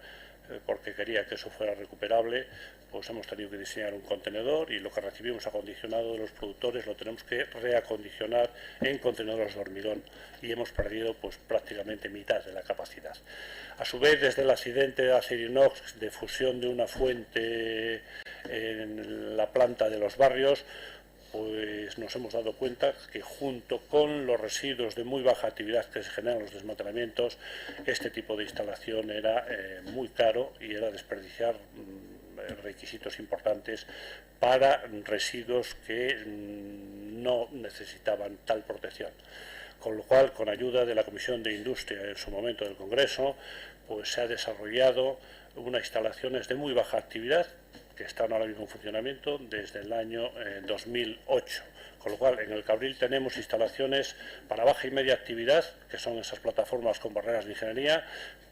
porque quería que eso fuera recuperable, pues hemos tenido que diseñar un contenedor, y lo que recibimos acondicionado de los productores lo tenemos que reacondicionar en contenedores de hormigón, y hemos perdido pues prácticamente mitad de la capacidad. A su vez, desde el accidente de Acerinox de fusión de una fuente en la planta de Los Barrios, pues nos hemos dado cuenta que junto con los residuos de muy baja actividad que se generan en los desmantelamientos, este tipo de instalación era muy caro y era desperdiciar requisitos importantes para residuos que no necesitaban tal protección. Con lo cual, con ayuda de la Comisión de Industria en su momento del Congreso, pues se ha desarrollado unas instalaciones de muy baja actividad que están ahora mismo en funcionamiento desde el año 2008. Con lo cual, en el Cabril tenemos instalaciones para baja y media actividad, que son esas plataformas con barreras de ingeniería,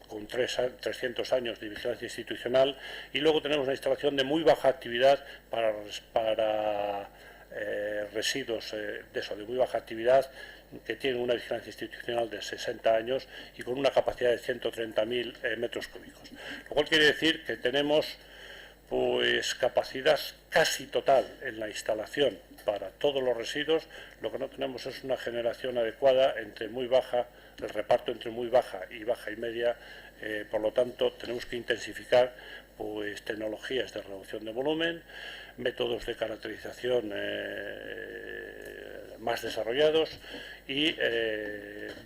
con 300 años de vigilancia institucional, y luego tenemos una instalación de muy baja actividad para residuos de muy baja actividad, que tienen una vigilancia institucional de 60 años y con una capacidad de 130.000 metros cúbicos. Lo cual quiere decir que tenemos pues capacidad casi total en la instalación para todos los residuos. Lo que no tenemos es una generación adecuada entre muy baja, el reparto entre muy baja y media. Por lo tanto, tenemos que intensificar pues tecnologías de reducción de volumen, métodos de caracterización más desarrollados y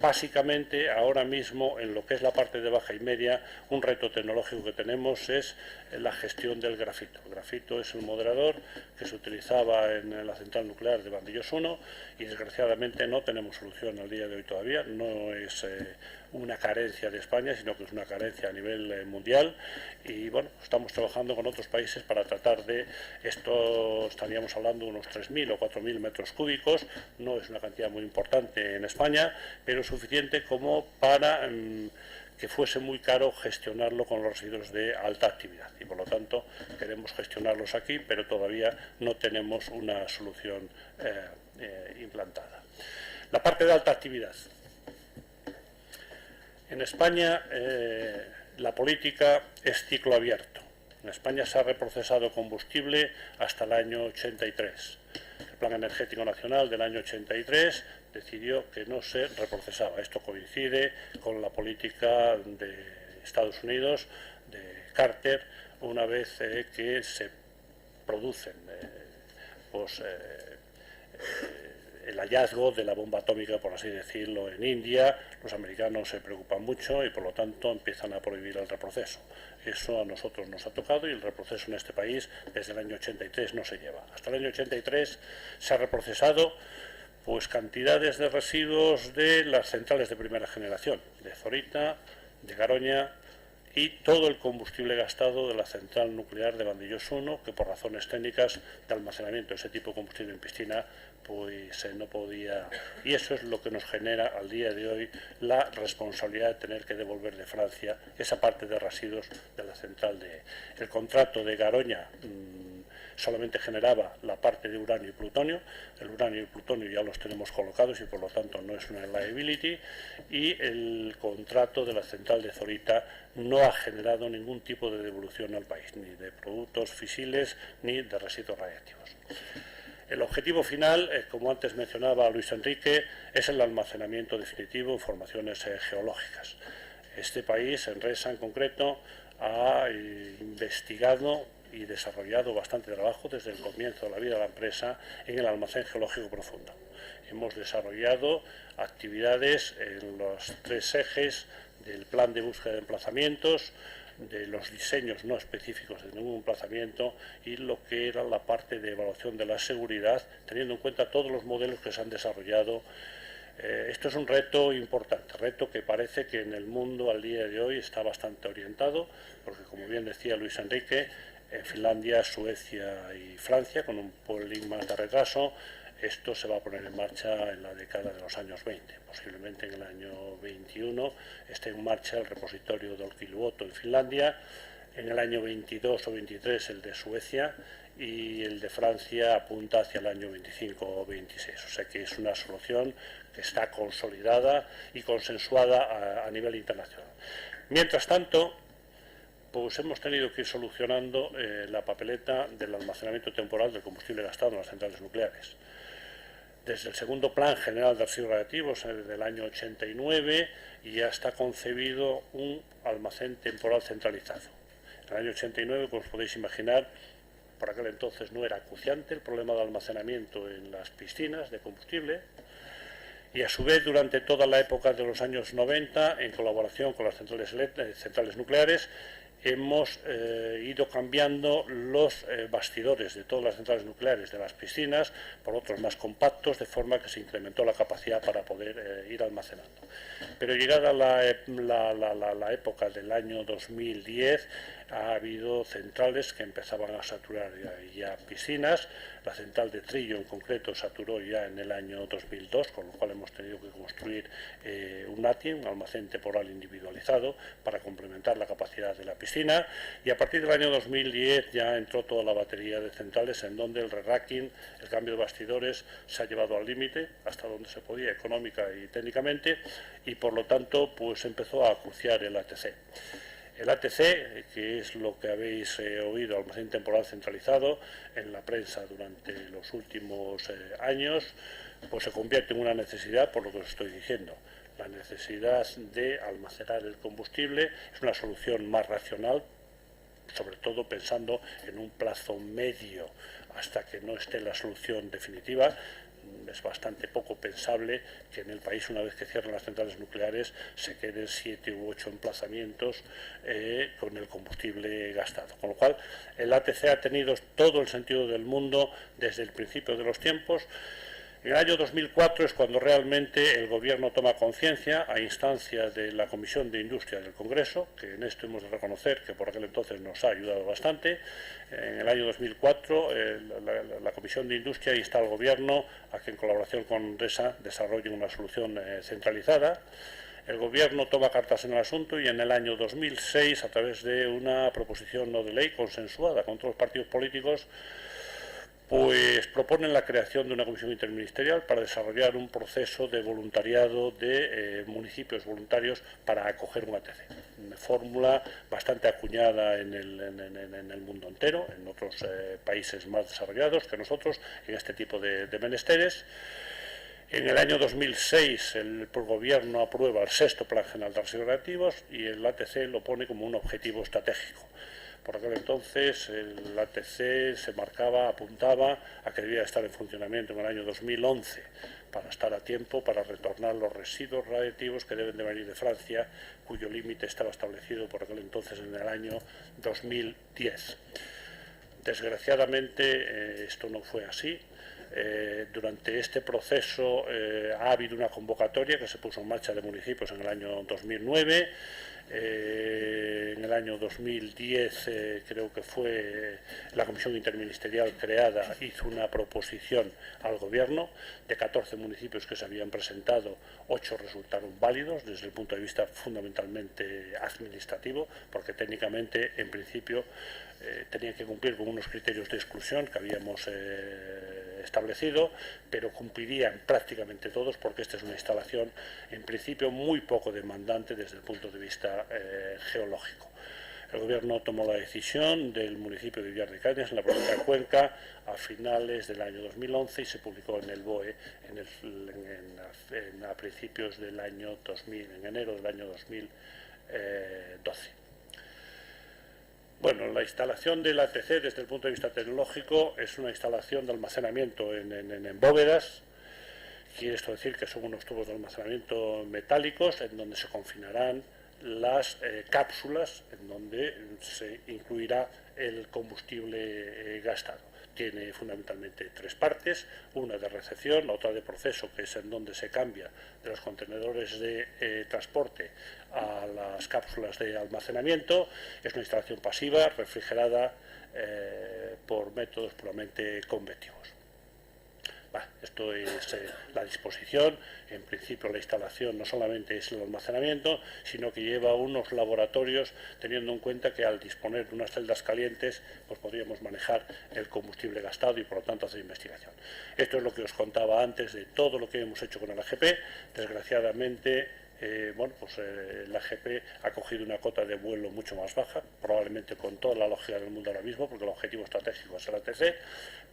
básicamente ahora mismo en lo que es la parte de baja y media, un reto tecnológico que tenemos es la gestión del grafito. El grafito es un moderador que se utilizaba en la central nuclear de Vandellós 1 y desgraciadamente no tenemos solución al día de hoy todavía. No es una carencia de España, sino que es una carencia a nivel mundial, y bueno, estamos trabajando con otros países para tratar de esto. Estaríamos hablando de unos 3.000 o 4.000 metros cúbicos. No es una cantidad muy importante en España, pero suficiente como para que fuese muy caro gestionarlo con los residuos de alta actividad, y por lo tanto queremos gestionarlos aquí, pero todavía no tenemos una solución implantada. La parte de alta actividad. En España la política es ciclo abierto. En España se ha reprocesado combustible hasta el año 83. El Plan Energético Nacional del año 83 decidió que no se reprocesaba. Esto coincide con la política de Estados Unidos, de Carter, una vez que se producen el hallazgo de la bomba atómica, por así decirlo, en India. Los americanos se preocupan mucho y por lo tanto empiezan a prohibir el reproceso. Eso a nosotros nos ha tocado, y el reproceso en este país desde el año 83 no se lleva. Hasta el año 83 se ha reprocesado pues cantidades de residuos de las centrales de primera generación, de Zorita, de Garoña, y todo el combustible gastado de la central nuclear de Vandellós 1, que por razones técnicas de almacenamiento de ese tipo de combustible en piscina pues no podía, y eso es lo que nos genera al día de hoy la responsabilidad de tener que devolver de Francia esa parte de residuos de la central el contrato de Garoña. Solamente generaba la parte de uranio y plutonio. El uranio y el plutonio ya los tenemos colocados y por lo tanto no es una liability, y el contrato de la central de Zorita no ha generado ningún tipo de devolución al país, ni de productos fisiles ni de residuos radiactivos. El objetivo final, como antes mencionaba Luis Enrique, es el almacenamiento definitivo de formaciones geológicas. Este país, Enresa en concreto, ha investigado y desarrollado bastante trabajo desde el comienzo de la vida de la empresa en el almacén geológico profundo. Hemos desarrollado actividades en los 3 ejes del plan de búsqueda de emplazamientos, de los diseños no específicos de ningún emplazamiento, y lo que era la parte de evaluación de la seguridad, teniendo en cuenta todos los modelos que se han desarrollado. Esto es un reto importante, reto que parece que en el mundo al día de hoy está bastante orientado, porque como bien decía Luis Enrique, en Finlandia, Suecia y Francia, con un pelín más de retraso, esto se va a poner en marcha en la década de los años 20. Posiblemente en el año 21 esté en marcha el repositorio de Olkiluoto en Finlandia, en el año 22 o 23 el de Suecia, y el de Francia apunta hacia el año 25 o 26. O sea que es una solución que está consolidada y consensuada a nivel internacional. Mientras tanto, pues hemos tenido que ir solucionando la papeleta del almacenamiento temporal del combustible gastado en las centrales nucleares. Desde el segundo Plan General de Residuos Radiactivos del año 89 ya está concebido un almacén temporal centralizado. En el año 89, como os podéis imaginar, por aquel entonces no era acuciante el problema de almacenamiento en las piscinas de combustible, y a su vez durante toda la época de los años 90, en colaboración con las centrales nucleares, hemos ido cambiando los bastidores de todas las centrales nucleares de las piscinas por otros más compactos, de forma que se incrementó la capacidad para poder ir almacenando. Pero llegada la época del año 2010, ha habido centrales que empezaban a saturar ya piscinas. La central de Trillo en concreto saturó ya en el año 2002, con lo cual hemos tenido que construir un ATI, un almacén temporal individualizado, para complementar la capacidad de la piscina, y a partir del año 2010 ya entró toda la batería de centrales en donde el re-racking, el cambio de bastidores, se ha llevado al límite hasta donde se podía económica y técnicamente, y por lo tanto pues empezó a acuciar el ATC. El ATC, que es lo que habéis oído, almacén temporal centralizado, en la prensa durante los últimos años, pues se convierte en una necesidad, por lo que os estoy diciendo. La necesidad de almacenar el combustible es una solución más racional, sobre todo pensando en un plazo medio hasta que no esté la solución definitiva. Es bastante poco pensable que en el país, una vez que cierren las centrales nucleares, se queden 7 u 8 emplazamientos con el combustible gastado. Con lo cual, el ATC ha tenido todo el sentido del mundo desde el principio de los tiempos. En el año 2004 es cuando realmente el Gobierno toma conciencia, a instancia de la Comisión de Industria del Congreso, que en esto hemos de reconocer que por aquel entonces nos ha ayudado bastante. En el año 2004 la Comisión de Industria insta al Gobierno a que en colaboración con RESA desarrolle una solución centralizada. El Gobierno toma cartas en el asunto y en el año 2006, a través de una proposición no de ley consensuada con todos los partidos políticos, pues proponen la creación de una comisión interministerial para desarrollar un proceso de voluntariado de municipios voluntarios para acoger un ATC. Una fórmula bastante acuñada en el mundo entero, en otros países más desarrollados que nosotros, en este tipo de menesteres. En el año 2006 el Gobierno aprueba el 6º Plan General de Residuos Radiactivos y el ATC lo pone como un objetivo estratégico. Por aquel entonces el ATC se marcaba, apuntaba a que debía estar en funcionamiento en el año 2011 para estar a tiempo para retornar los residuos radiactivos que deben de venir de Francia, cuyo límite estaba establecido por aquel entonces en el año 2010. Desgraciadamente esto no fue así. Durante este proceso ha habido una convocatoria que se puso en marcha de municipios en el año 2009. En el año 2010 creo que fue la comisión interministerial creada, hizo una proposición al Gobierno. De 14 municipios que se habían presentado, 8 resultaron válidos desde el punto de vista fundamentalmente administrativo, porque técnicamente en principio tenían que cumplir con unos criterios de exclusión que habíamos establecido, pero cumplirían prácticamente todos, porque esta es una instalación en principio muy poco demandante desde el punto de vista geológico. El Gobierno tomó la decisión del municipio de Villar de Cañas, en la provincia de Cuenca, a finales del año 2011 y se publicó en el BOE a principios del año 2000, en enero del año 2012. Bueno, la instalación del ATC desde el punto de vista tecnológico es una instalación de almacenamiento en bóvedas. Quiere esto decir que son unos tubos de almacenamiento metálicos en donde se confinarán las cápsulas en donde se incluirá el combustible gastado. Tiene fundamentalmente 3 partes, una de recepción, otra de proceso, que es en donde se cambia de los contenedores de transporte a las cápsulas de almacenamiento. Es una instalación pasiva, refrigerada por métodos puramente convectivos. Esto es la disposición. En principio la instalación no solamente es el almacenamiento, sino que lleva unos laboratorios, teniendo en cuenta que al disponer de unas celdas calientes pues podríamos manejar el combustible gastado y por lo tanto hacer investigación. Esto es lo que os contaba antes de todo lo que hemos hecho con el AGP. Desgraciadamente el AGP ha cogido una cota de vuelo mucho más baja, probablemente con toda la lógica del mundo ahora mismo, porque el objetivo estratégico es el ATC,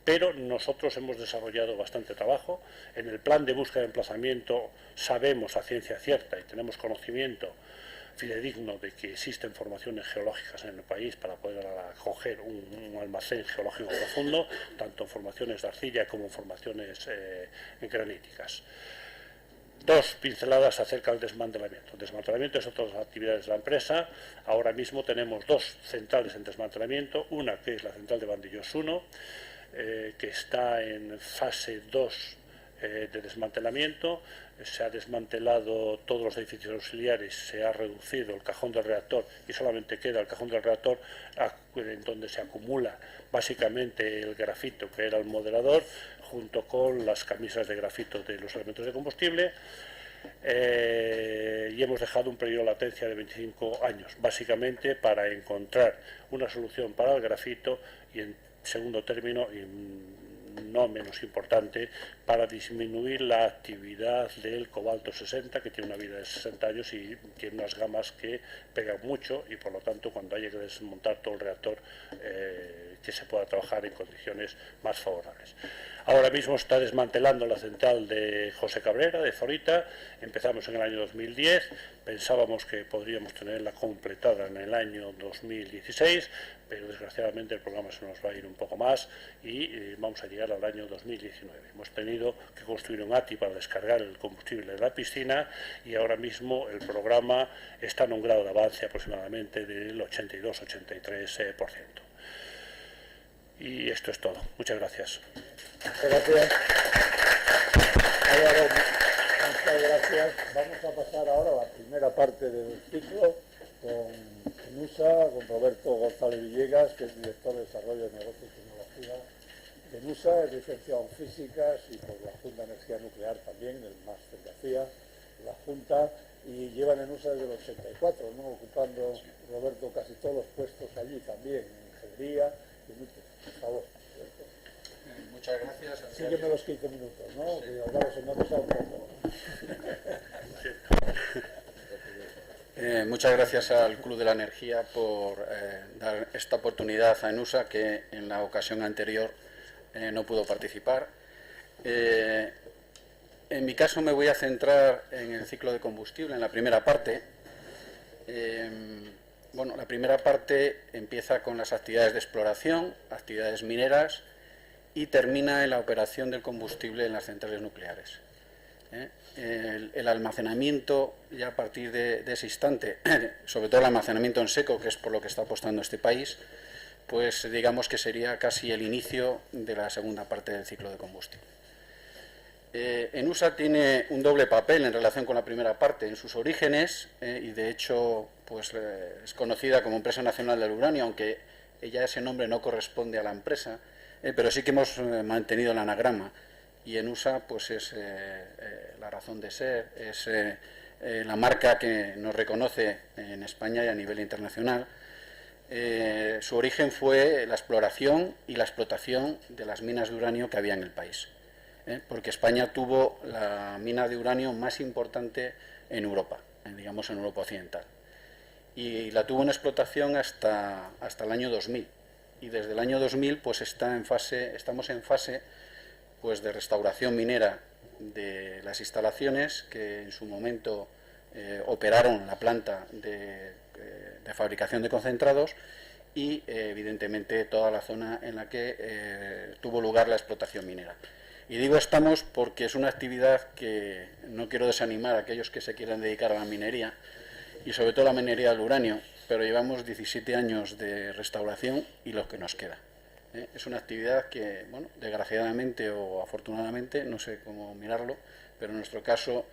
pero nosotros hemos desarrollado bastante trabajo. En el plan de búsqueda de emplazamiento sabemos a ciencia cierta y tenemos conocimiento fidedigno de que existen formaciones geológicas en el país para poder acoger un almacén geológico profundo, tanto en formaciones de arcilla como en formaciones graníticas. 2 pinceladas acerca del desmantelamiento. El desmantelamiento es otra de las actividades de la empresa. Ahora mismo tenemos 2 centrales en desmantelamiento, una que es la central de Vandellós 1, que está en fase 2 de desmantelamiento. Se ha desmantelado todos los edificios auxiliares, se ha reducido el cajón del reactor y solamente queda el cajón del reactor en donde se acumula básicamente el grafito, que era el moderador, junto con las camisas de grafito de los elementos de combustible. Y hemos dejado un periodo de latencia de 25 años, básicamente para encontrar una solución para el grafito y, en segundo término, y no menos importante, para disminuir la actividad del cobalto 60, que tiene una vida de 60 años y tiene unas gamas que pegan mucho, y por lo tanto cuando haya que desmontar todo el reactor que se pueda trabajar en condiciones más favorables. Ahora mismo está desmantelando la central de José Cabrera, de Zorita. Empezamos en el año 2010, pensábamos que podríamos tenerla completada en el año 2016, pero desgraciadamente el programa se nos va a ir un poco más y vamos a llegar al año 2019. Hemos tenido que construir un ATI para descargar el combustible de la piscina y ahora mismo el programa está en un grado de avance aproximadamente del 82-83%. Y esto es todo. Muchas gracias. Gracias. Álvaro, muchas gracias. Vamos a pasar ahora a la primera parte del ciclo con ENUSA, con Roberto González Villegas, que es director de Desarrollo de Negocios y Tecnología de ENUSA, es licenciado en Físicas y por la Junta de Energía Nuclear también, el máster que hacía la Junta, y lleva en ENUSA desde el 84, ¿no? Ocupando, Roberto, casi todos los puestos allí también, en ingeniería y muchos. Por favor. Muchas gracias. Sígueme los 15 minutos, ¿no? Que Álvaro se me ha pasado un poco. Muchas gracias al Club de la Energía por dar esta oportunidad a ENUSA, que en la ocasión anterior no pudo participar. En mi caso me voy a centrar en el ciclo de combustible, en la primera parte. Bueno, la primera parte empieza con las actividades de exploración, actividades mineras, y termina en la operación del combustible en las centrales nucleares. El almacenamiento, ya a partir de ese instante, sobre todo el almacenamiento en seco, que es por lo que está apostando este país, pues digamos que sería casi el inicio de la segunda parte del ciclo de combustible. ENUSA tiene un doble papel en relación con la primera parte en sus orígenes y de hecho pues, es conocida como Empresa Nacional del Uranio, aunque ya ese nombre no corresponde a la empresa, pero sí que hemos mantenido el anagrama, y ENUSA pues, es la razón de ser, es la marca que nos reconoce en España y a nivel internacional. Su origen fue la exploración y la explotación de las minas de uranio que había en el país. Porque España tuvo la mina de uranio más importante en Europa, digamos en Europa occidental. Y la tuvo en explotación hasta el año 2000. Y desde el año 2000 pues estamos en fase pues, de restauración minera de las instalaciones que en su momento operaron la planta de fabricación de concentrados y evidentemente toda la zona en la que tuvo lugar la explotación minera. Y digo estamos porque es una actividad que no quiero desanimar a aquellos que se quieran dedicar a la minería, y sobre todo a la minería del uranio, pero llevamos 17 años de restauración y los que nos queda. Es una actividad que, bueno, desgraciadamente o afortunadamente, no sé cómo mirarlo, pero en nuestro caso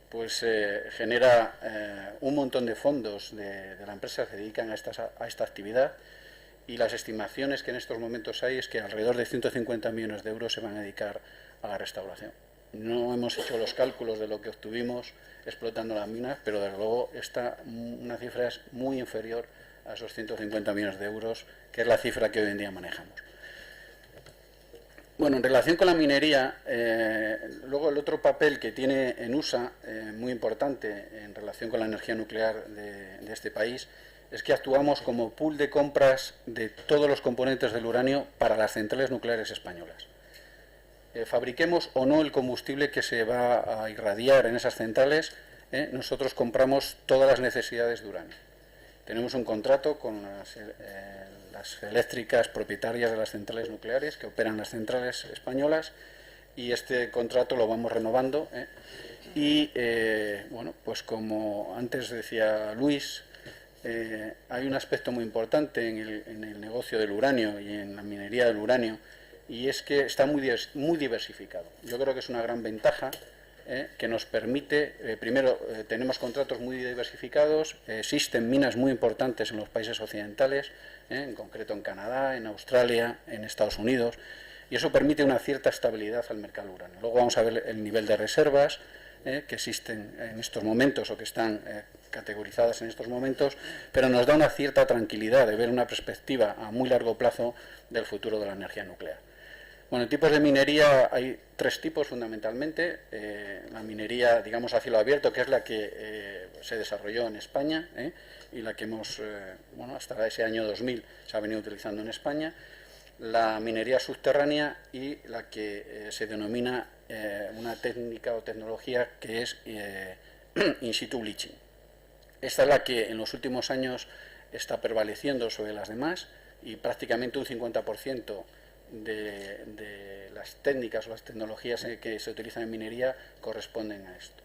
pues genera un montón de fondos de la empresa que se dedican a esta actividad, y las estimaciones que en estos momentos hay es que alrededor de 150 millones de euros se van a dedicar a la restauración. No hemos hecho los cálculos de lo que obtuvimos explotando las minas, pero desde luego una cifra es muy inferior a esos 150 millones de euros, que es la cifra que hoy en día manejamos. Bueno, en relación con la minería, luego el otro papel que tiene ENUSA, muy importante en relación con la energía nuclear de este país, es que actuamos como pool de compras de todos los componentes del uranio para las centrales nucleares españolas. Fabriquemos o no el combustible que se va a irradiar en esas centrales, nosotros compramos todas las necesidades de uranio. Tenemos un contrato con las eléctricas propietarias de las centrales nucleares que operan las centrales españolas, y este contrato lo vamos renovando. Y bueno, pues como antes decía Luis, hay un aspecto muy importante en el negocio del uranio y en la minería del uranio, y es que está muy diversificado. Yo creo que es una gran ventaja que nos permite, primero, tenemos contratos muy diversificados, existen minas muy importantes en los países occidentales, en concreto en Canadá, en Australia, en Estados Unidos, y eso permite una cierta estabilidad al mercado del uranio. Luego vamos a ver el nivel de reservas que existen en estos momentos o que están categorizadas en estos momentos, pero nos da una cierta tranquilidad de ver una perspectiva a muy largo plazo del futuro de la energía nuclear. Bueno, en tipos de minería hay tres tipos fundamentalmente. La minería, digamos, a cielo abierto, que es la que se desarrolló en España y la que hemos, bueno, hasta ese año 2000 se ha venido utilizando en España. La minería subterránea y la que se denomina una técnica o tecnología que es in situ leaching. Esta es la que en los últimos años está prevaleciendo sobre las demás y prácticamente un 50% de las técnicas o las tecnologías que se utilizan en minería corresponden a esto.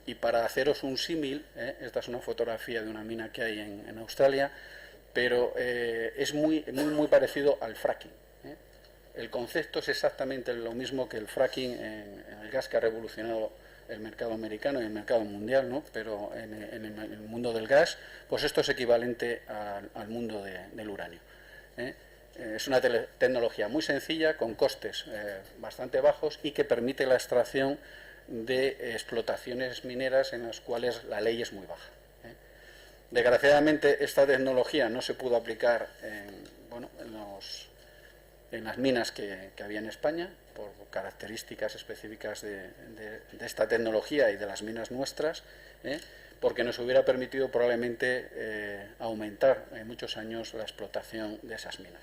Y para haceros un símil, esta es una fotografía de una mina que hay en Australia, pero es muy parecido al fracking. El concepto es exactamente lo mismo que el fracking en el gas que ha revolucionado el mercado americano y el mercado mundial, ¿no? Pero en el mundo del gas, pues esto es equivalente al mundo del uranio. Es una tecnología muy sencilla, con costes bastante bajos y que permite la extracción de explotaciones mineras en las cuales la ley es muy baja. Desgraciadamente esta tecnología no se pudo aplicar en las minas que había en España por características específicas de esta tecnología y de las minas nuestras, porque nos hubiera permitido probablemente aumentar en muchos años la explotación de esas minas.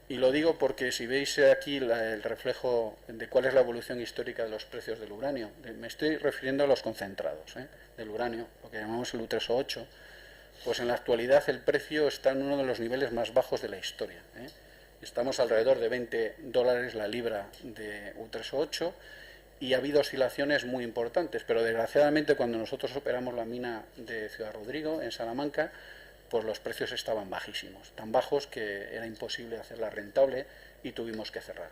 Y lo digo porque si veis aquí el reflejo de cuál es la evolución histórica de los precios del uranio, me estoy refiriendo a los concentrados del uranio, lo que llamamos el U3O8, pues en la actualidad el precio está en uno de los niveles más bajos de la historia. Estamos alrededor de $20 la libra de U3O8 y ha habido oscilaciones muy importantes, pero desgraciadamente cuando nosotros operamos la mina de Ciudad Rodrigo, en Salamanca, pues los precios estaban bajísimos, tan bajos que era imposible hacerla rentable y tuvimos que cerrar.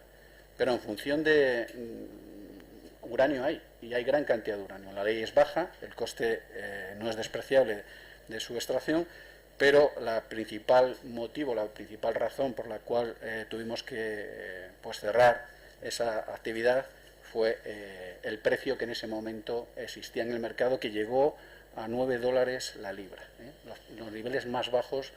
Pero en función de uranio hay gran cantidad de uranio. La ley es baja, el coste no es despreciable de su extracción, pero la principal motivo, la principal razón por la cual tuvimos que cerrar esa actividad fue el precio que en ese momento existía en el mercado, que llegó a $9 la libra. Los niveles más bajos,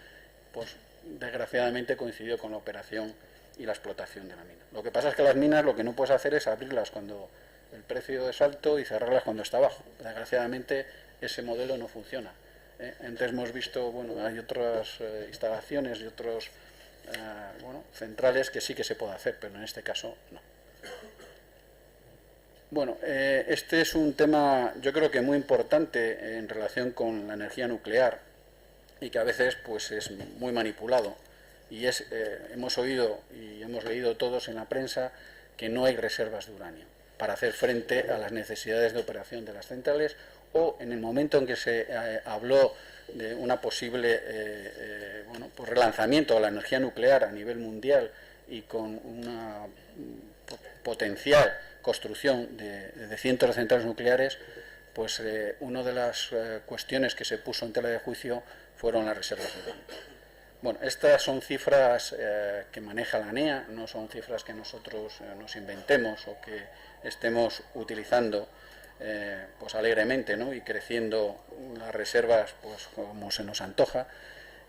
pues desgraciadamente coincidió con la operación y la explotación de la mina. Lo que pasa es que las minas lo que no puedes hacer es abrirlas cuando el precio es alto y cerrarlas cuando está bajo. Desgraciadamente ese modelo no funciona. Antes hemos visto, bueno, hay otras instalaciones y otros centrales que sí que se puede hacer, pero en este caso no. Bueno, este es un tema yo creo que muy importante en relación con la energía nuclear y que a veces pues es muy manipulado, y es, hemos oído y hemos leído todos en la prensa que no hay reservas de uranio para hacer frente a las necesidades de operación de las centrales, o en el momento en que se habló de una posible pues relanzamiento de la energía nuclear a nivel mundial y con una potencial construcción de cientos de centrales nucleares, pues una de las cuestiones que se puso en tela de juicio fueron las reservas de uranio. Bueno, estas son cifras que maneja la ANEA, no son cifras que nosotros nos inventemos o que estemos utilizando pues alegremente, ¿no? Y creciendo las reservas pues como se nos antoja.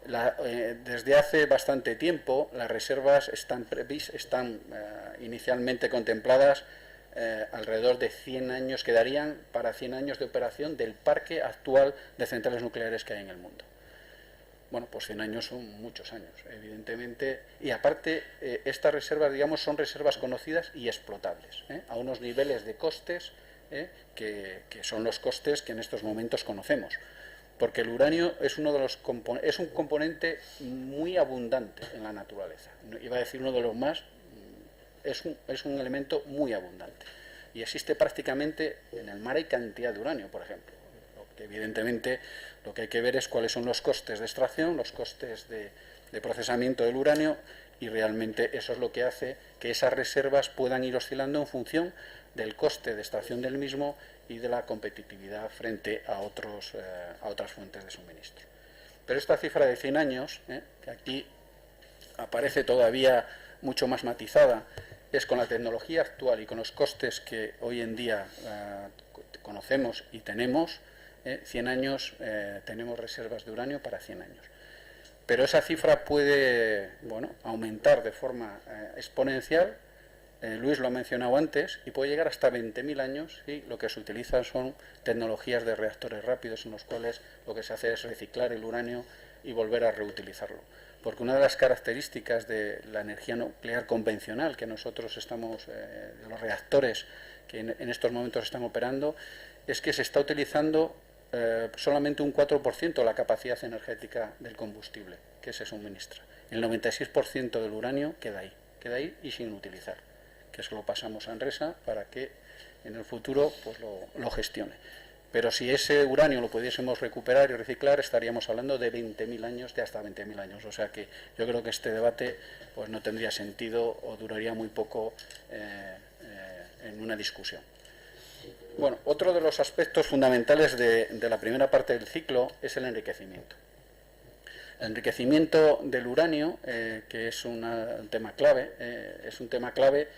Desde hace bastante tiempo las reservas están inicialmente contempladas alrededor de 100 años, quedarían para 100 años de operación del parque actual de centrales nucleares que hay en el mundo. Bueno, pues 100 años son muchos años, evidentemente, y aparte estas reservas, digamos, son reservas conocidas y explotables, a unos niveles de costes que son los costes que en estos momentos conocemos, porque el uranio es uno de los es un componente muy abundante en la naturaleza, iba a decir uno de los más, es un elemento muy abundante, y existe prácticamente en el mar. Hay cantidad de uranio, por ejemplo, que evidentemente lo que hay que ver es cuáles son los costes de extracción, los costes de procesamiento del uranio y realmente eso es lo que hace que esas reservas puedan ir oscilando en función del coste de extracción del mismo y de la competitividad frente a otras fuentes de suministro. Pero esta cifra de 100 años, que aquí aparece todavía mucho más matizada, es con la tecnología actual y con los costes que hoy en día conocemos y tenemos, 100 años, tenemos reservas de uranio para 100 años. Pero esa cifra puede aumentar de forma exponencial, Luis lo ha mencionado antes, y puede llegar hasta 20.000 años, y lo que se utiliza son tecnologías de reactores rápidos en los cuales lo que se hace es reciclar el uranio y volver a reutilizarlo. Porque una de las características de la energía nuclear convencional que nosotros estamos, los reactores que en estos momentos están operando, es que se está utilizando solamente un 4% de la capacidad energética del combustible que se suministra. El 96% del uranio queda ahí y sin utilizar, que eso lo pasamos a Enresa para que en el futuro pues lo gestione. Pero si ese uranio lo pudiésemos recuperar y reciclar, estaríamos hablando de 20.000 años, de hasta 20.000 años. O sea que yo creo que este debate pues no tendría sentido o duraría muy poco en una discusión. Bueno, otro de los aspectos fundamentales de la primera parte del ciclo es el enriquecimiento. El enriquecimiento del uranio, que es un tema clave,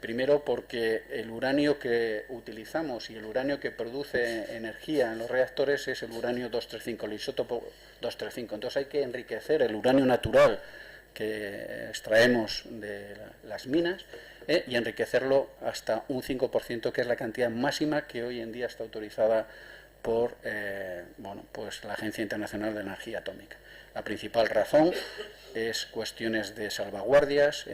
primero porque el uranio que utilizamos y el uranio que produce energía en los reactores es el uranio 235, el isótopo 235. Entonces hay que enriquecer el uranio natural que extraemos de las minas y enriquecerlo hasta un 5%, que es la cantidad máxima que hoy en día está autorizada por pues la Agencia Internacional de Energía Atómica. La principal razón es cuestiones de salvaguardias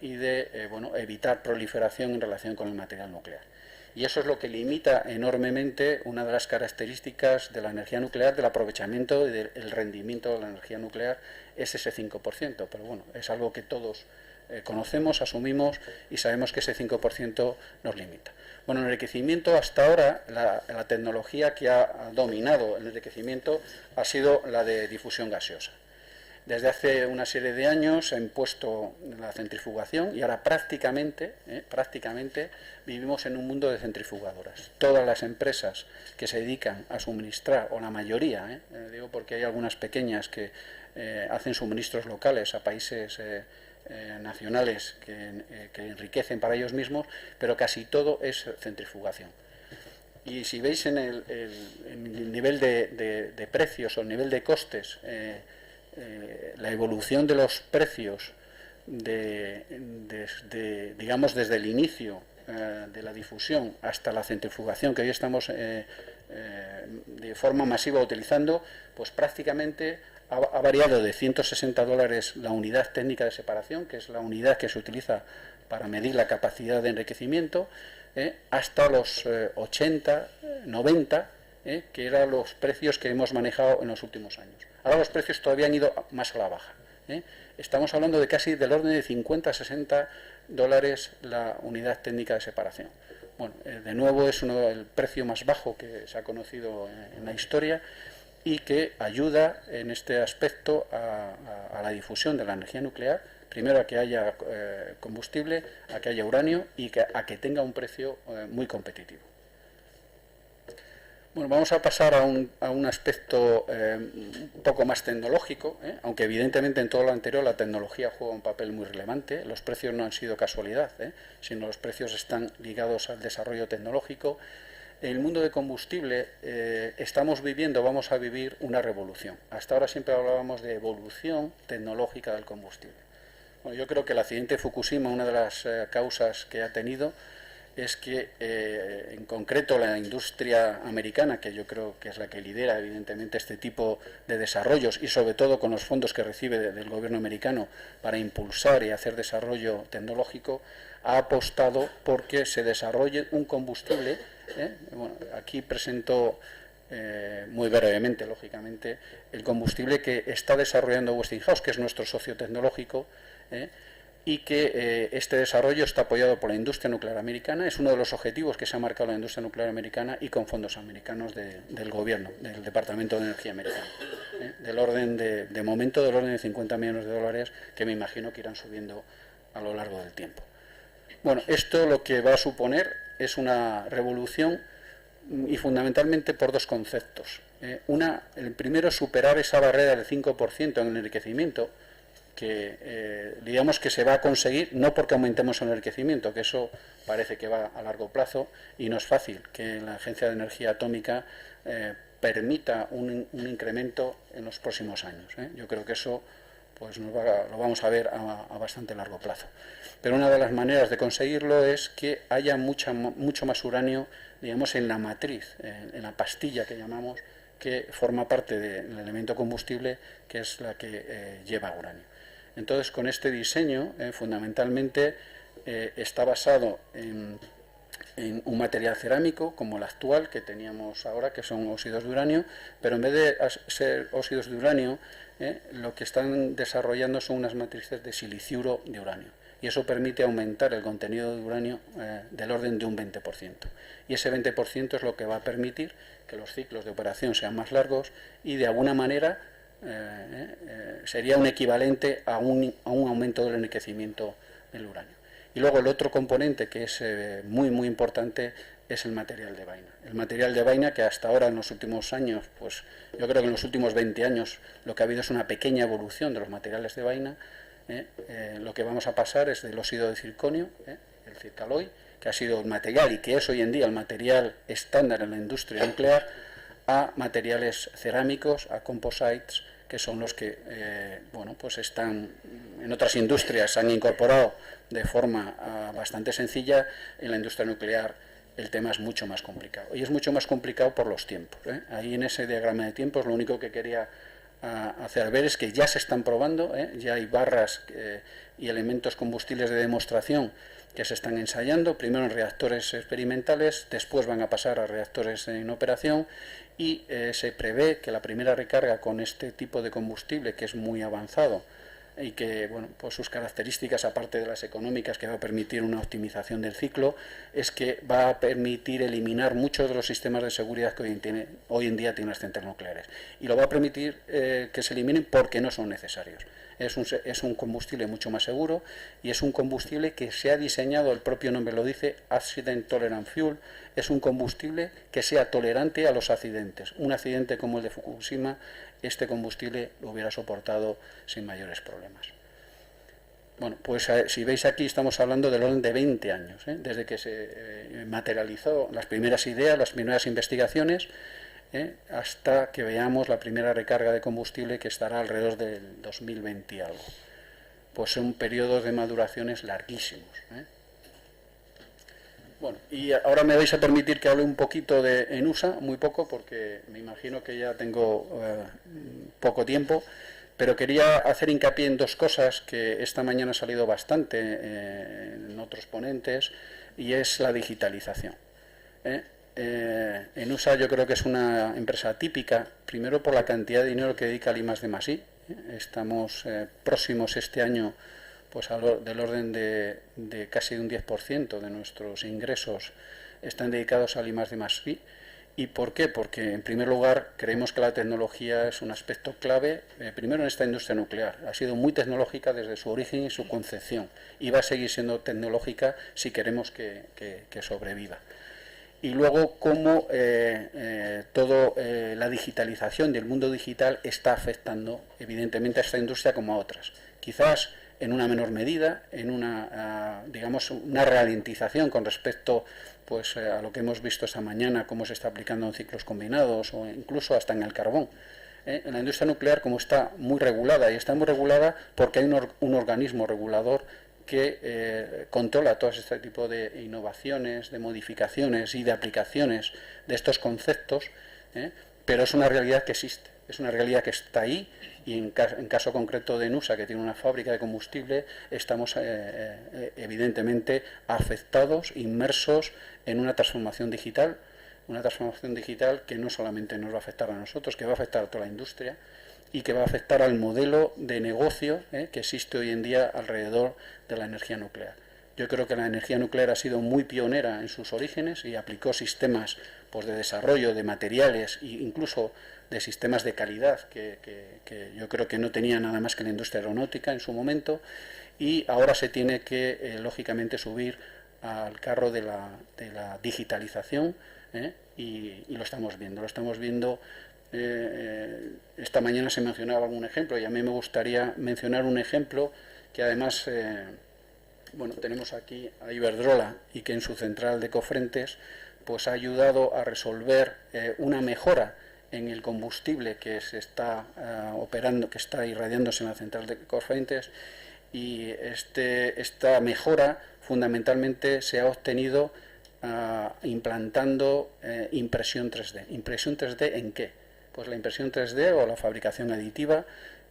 y de evitar proliferación en relación con el material nuclear. Y eso es lo que limita enormemente una de las características de la energía nuclear, del aprovechamiento y del rendimiento de la energía nuclear, es ese 5%. Pero bueno, es algo que todos conocemos, asumimos y sabemos que ese 5% nos limita. Bueno, el enriquecimiento hasta ahora, la tecnología que ha dominado el enriquecimiento ha sido la de difusión gaseosa. Desde hace una serie de años se ha impuesto la centrifugación y ahora prácticamente vivimos en un mundo de centrifugadoras. Todas las empresas que se dedican a suministrar, o la mayoría, digo porque hay algunas pequeñas que hacen suministros locales a países nacionales que enriquecen para ellos mismos, pero casi todo es centrifugación. Y si veis en el nivel de precios o el nivel de costes, la evolución de los precios digamos desde el inicio de la difusión hasta la centrifugación que hoy estamos de forma masiva utilizando, pues prácticamente ha variado de $160 la unidad técnica de separación, que es la unidad que se utiliza para medir la capacidad de enriquecimiento, hasta los 80, 90, que eran los precios que hemos manejado en los últimos años. Ahora los precios todavía han ido más a la baja. Estamos hablando de casi del orden de 50 a $60 la unidad técnica de separación. Bueno, de nuevo es el precio más bajo que se ha conocido en la historia y que ayuda en este aspecto a la difusión de la energía nuclear, primero a que haya combustible, a que haya uranio y a que tenga un precio muy competitivo. Bueno, vamos a pasar a un aspecto un poco más tecnológico, aunque evidentemente en todo lo anterior la tecnología juega un papel muy relevante. Los precios no han sido casualidad, sino los precios están ligados al desarrollo tecnológico. En el mundo de combustible vamos a vivir una revolución. Hasta ahora siempre hablábamos de evolución tecnológica del combustible. Bueno, yo creo que el accidente de Fukushima, una de las causas que ha tenido, es que en concreto la industria americana, que yo creo que es la que lidera evidentemente este tipo de desarrollos y sobre todo con los fondos que recibe del gobierno americano para impulsar y hacer desarrollo tecnológico, ha apostado porque se desarrolle un combustible. Bueno, aquí presento muy brevemente, lógicamente, el combustible que está desarrollando Westinghouse, que es nuestro socio tecnológico, y que este desarrollo está apoyado por la industria nuclear americana. Es uno de los objetivos que se ha marcado la industria nuclear americana y con fondos americanos del gobierno, del Departamento de Energía americano. del orden de momento del orden de 50 millones de dólares, que me imagino que irán subiendo a lo largo del tiempo. Bueno, esto lo que va a suponer es una revolución y fundamentalmente por dos conceptos. El primero es superar esa barrera del 5% en el enriquecimiento, que digamos que se va a conseguir no porque aumentemos el enriquecimiento, que eso parece que va a largo plazo y no es fácil que la Agencia de Energía Atómica permita un incremento en los próximos años. Yo creo que eso pues lo vamos a ver a bastante largo plazo. Pero una de las maneras de conseguirlo es que haya mucho más uranio, digamos, en la matriz, en la pastilla que llamamos, que forma parte del elemento combustible, que es la que lleva uranio. Entonces, con este diseño, fundamentalmente, está basado en un material cerámico como el actual que teníamos ahora, que son óxidos de uranio, pero en vez de ser óxidos de uranio, lo que están desarrollando son unas matrices de siliciuro de uranio. Y eso permite aumentar el contenido de uranio del orden de un 20%. Y ese 20% es lo que va a permitir que los ciclos de operación sean más largos y de alguna manera sería un equivalente a un aumento del enriquecimiento del uranio. Y luego el otro componente que es muy importante es el material de vaina. El material de vaina que hasta ahora en los últimos años, pues yo creo que en los últimos 20 años lo que ha habido es una pequeña evolución de los materiales de vaina. Lo que vamos a pasar es del óxido de circonio, el circaloy, que ha sido el material y que es hoy en día el material estándar en la industria nuclear, a materiales cerámicos, a composites, que son los que pues están en otras industrias, se han incorporado de forma bastante sencilla. En la industria nuclear el tema es mucho más complicado, y es mucho más complicado por los tiempos. Ahí en ese diagrama de tiempos lo único que quería hacer ver es que ya se están probando, ya hay barras y elementos combustibles de demostración que se están ensayando, primero en reactores experimentales, después van a pasar a reactores en operación, y se prevé que la primera recarga con este tipo de combustible, que es muy avanzado y que, bueno, pues sus características, aparte de las económicas, que va a permitir una optimización del ciclo, es que va a permitir eliminar muchos de los sistemas de seguridad que hoy en día tienen las centrales nucleares, y lo va a permitir que se eliminen porque no son necesarios. Es un combustible mucho más seguro, y es un combustible que se ha diseñado, el propio nombre lo dice, Accident Tolerant Fuel. Es un combustible que sea tolerante a los accidentes. Un accidente como el de Fukushima, este combustible lo hubiera soportado sin mayores problemas. Bueno, pues si veis aquí estamos hablando del orden de 20 años, desde que se materializó las primeras ideas, las primeras investigaciones, hasta que veamos la primera recarga de combustible, que estará alrededor del 2020 y algo. Pues son periodos de maduraciones larguísimos. Bueno, y ahora me vais a permitir que hable un poquito de ENUSA, muy poco, porque me imagino que ya tengo poco tiempo, pero quería hacer hincapié en dos cosas que esta mañana ha salido bastante en otros ponentes, y es la digitalización. ENUSA yo creo que es una empresa típica, primero por la cantidad de dinero que dedica al I+D+I. Estamos próximos este año pues del orden de casi un 10% de nuestros ingresos están dedicados al I+D+I. ¿Y por qué? Porque, en primer lugar, creemos que la tecnología es un aspecto clave, primero en esta industria nuclear. Ha sido muy tecnológica desde su origen y su concepción, y va a seguir siendo tecnológica si queremos que sobreviva. Y luego, cómo toda la digitalización del mundo digital está afectando, evidentemente, a esta industria como a otras. Quizás en una menor medida, en una ralentización con respecto pues a lo que hemos visto esta mañana, cómo se está aplicando en ciclos combinados o incluso hasta en el carbón. En la industria nuclear, como está muy regulada, y está muy regulada porque hay un organismo regulador que controla todo este tipo de innovaciones, de modificaciones y de aplicaciones de estos conceptos, pero es una realidad que existe, es una realidad que está ahí. Y en caso concreto de ENUSA, que tiene una fábrica de combustible, estamos evidentemente afectados, inmersos en una transformación digital que no solamente nos va a afectar a nosotros, que va a afectar a toda la industria y que va a afectar al modelo de negocio que existe hoy en día alrededor de la energía nuclear. Yo creo que la energía nuclear ha sido muy pionera en sus orígenes y aplicó sistemas pues, de desarrollo de materiales e incluso de sistemas de calidad que yo creo que no tenía nada más que la industria aeronáutica en su momento, y ahora se tiene que, lógicamente, subir al carro de la digitalización, y lo estamos viendo. Esta mañana se mencionaba algún ejemplo, y a mí me gustaría mencionar un ejemplo que además, bueno, tenemos aquí a Iberdrola, y que en su central de Cofrentes pues ha ayudado a resolver una mejora en el combustible que se está operando, que está irradiándose en la central de Cofrentes, y esta mejora fundamentalmente se ha obtenido implantando impresión 3D. ¿Impresión 3D en qué? Pues la impresión 3D o la fabricación aditiva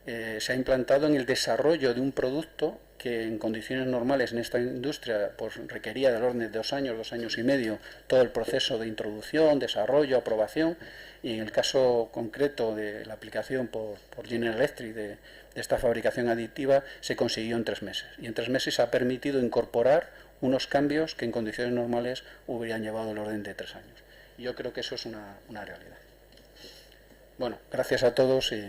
se ha implantado en el desarrollo de un producto que en condiciones normales en esta industria pues requería del orden de 2 años, 2 años y medio, todo el proceso de introducción, desarrollo, aprobación, y en el caso concreto de la aplicación por General Electric de esta fabricación aditiva se consiguió en 3 meses. Y en 3 meses ha permitido incorporar unos cambios que en condiciones normales hubieran llevado el orden de 3 años. Y yo creo que eso es una realidad. Bueno, gracias a todos y...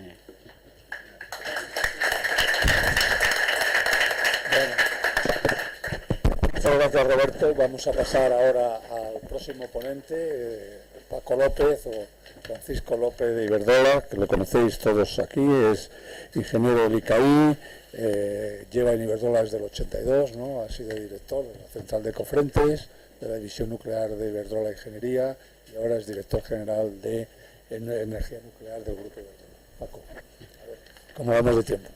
Muchas gracias, Roberto. Vamos a pasar ahora al próximo ponente, Paco López o Francisco López de Iberdrola, que lo conocéis todos aquí, es ingeniero del ICAI, lleva en Iberdrola desde el 82, ¿no? Ha sido director de la central de Cofrentes, de la división nuclear de Iberdrola Ingeniería, y ahora es director general de energía nuclear del grupo Iberdrola. Paco, a ver, ¿cómo vamos de tiempo?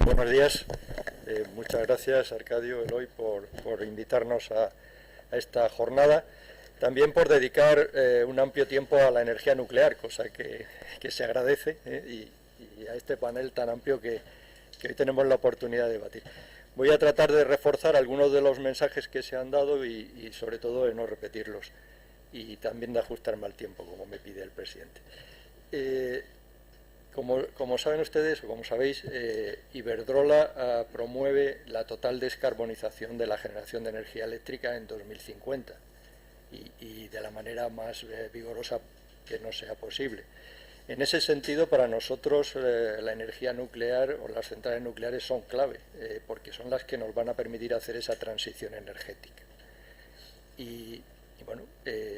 Buenos días, muchas gracias Arcadio, Eloy, por invitarnos a esta jornada, también por dedicar un amplio tiempo a la energía nuclear, cosa que se agradece, y a este panel tan amplio que hoy tenemos la oportunidad de debatir. Voy a tratar de reforzar algunos de los mensajes que se han dado y sobre todo de no repetirlos, y también de ajustarme al tiempo, como me pide el presidente. Como saben ustedes, o como sabéis, Iberdrola promueve la total descarbonización de la generación de energía eléctrica en 2050 y de la manera más vigorosa que nos sea posible. En ese sentido, para nosotros la energía nuclear o las centrales nucleares son clave, porque son las que nos van a permitir hacer esa transición energética. Y bueno,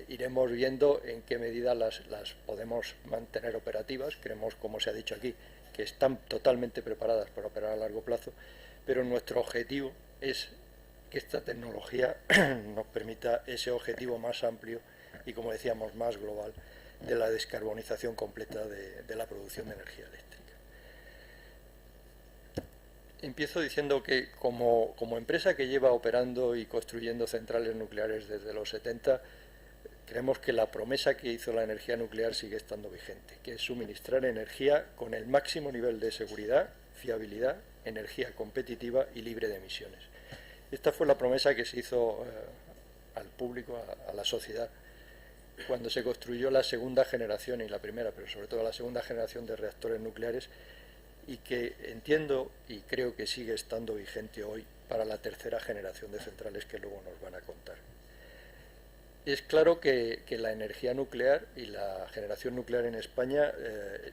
iremos viendo en qué medida las podemos mantener operativas. Creemos, como se ha dicho aquí, que están totalmente preparadas para operar a largo plazo, pero nuestro objetivo es que esta tecnología nos permita ese objetivo más amplio y, como decíamos, más global de la descarbonización completa de la producción de energía eléctrica. Empiezo diciendo que como empresa que lleva operando y construyendo centrales nucleares desde los 70, creemos que la promesa que hizo la energía nuclear sigue estando vigente, que es suministrar energía con el máximo nivel de seguridad, fiabilidad, energía competitiva y libre de emisiones. Esta fue la promesa que se hizo al público, a la sociedad, cuando se construyó la segunda generación y la primera, pero sobre todo la segunda generación de reactores nucleares, y que entiendo y creo que sigue estando vigente hoy para la tercera generación de centrales que luego nos van a contar. Es claro que la energía nuclear y la generación nuclear en España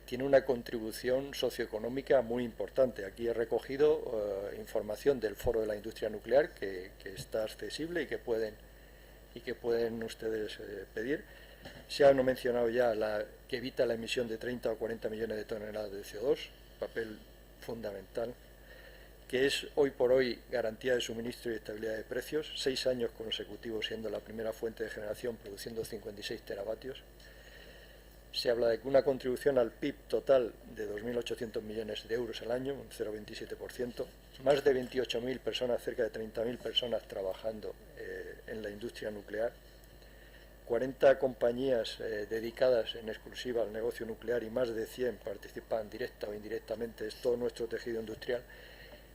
tiene una contribución socioeconómica muy importante. Aquí he recogido información del Foro de la Industria Nuclear que está accesible y que pueden ustedes pedir. Se ha mencionado ya que evita la emisión de 30 o 40 millones de toneladas de CO2, papel fundamental, que es hoy por hoy garantía de suministro y estabilidad de precios, 6 años consecutivos siendo la primera fuente de generación, produciendo 56 teravatios. Se habla de una contribución al PIB total de 2.800 millones de euros al año, un 0,27%, más de 28.000 personas, cerca de 30.000 personas trabajando en la industria nuclear, 40 compañías dedicadas en exclusiva al negocio nuclear y más de 100 participan directa o indirectamente, es todo nuestro tejido industrial,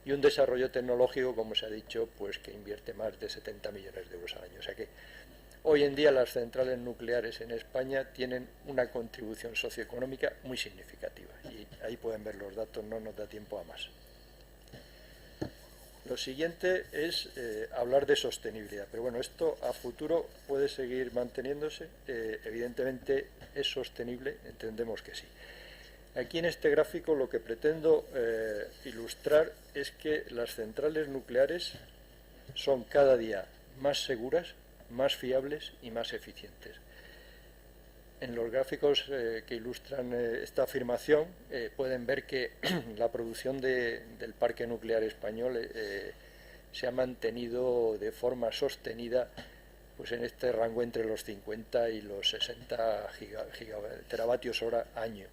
y un desarrollo tecnológico, como se ha dicho, pues que invierte más de 70 millones de euros al año. O sea que hoy en día las centrales nucleares en España tienen una contribución socioeconómica muy significativa, y ahí pueden ver los datos, no nos da tiempo a más. Lo siguiente es hablar de sostenibilidad, pero bueno, esto a futuro puede seguir manteniéndose, evidentemente es sostenible, entendemos que sí. Aquí en este gráfico lo que pretendo ilustrar es que las centrales nucleares son cada día más seguras, más fiables y más eficientes. En los gráficos que ilustran esta afirmación pueden ver que la producción del parque nuclear español se ha mantenido de forma sostenida pues en este rango entre los 50 y los 60 teravatios hora año.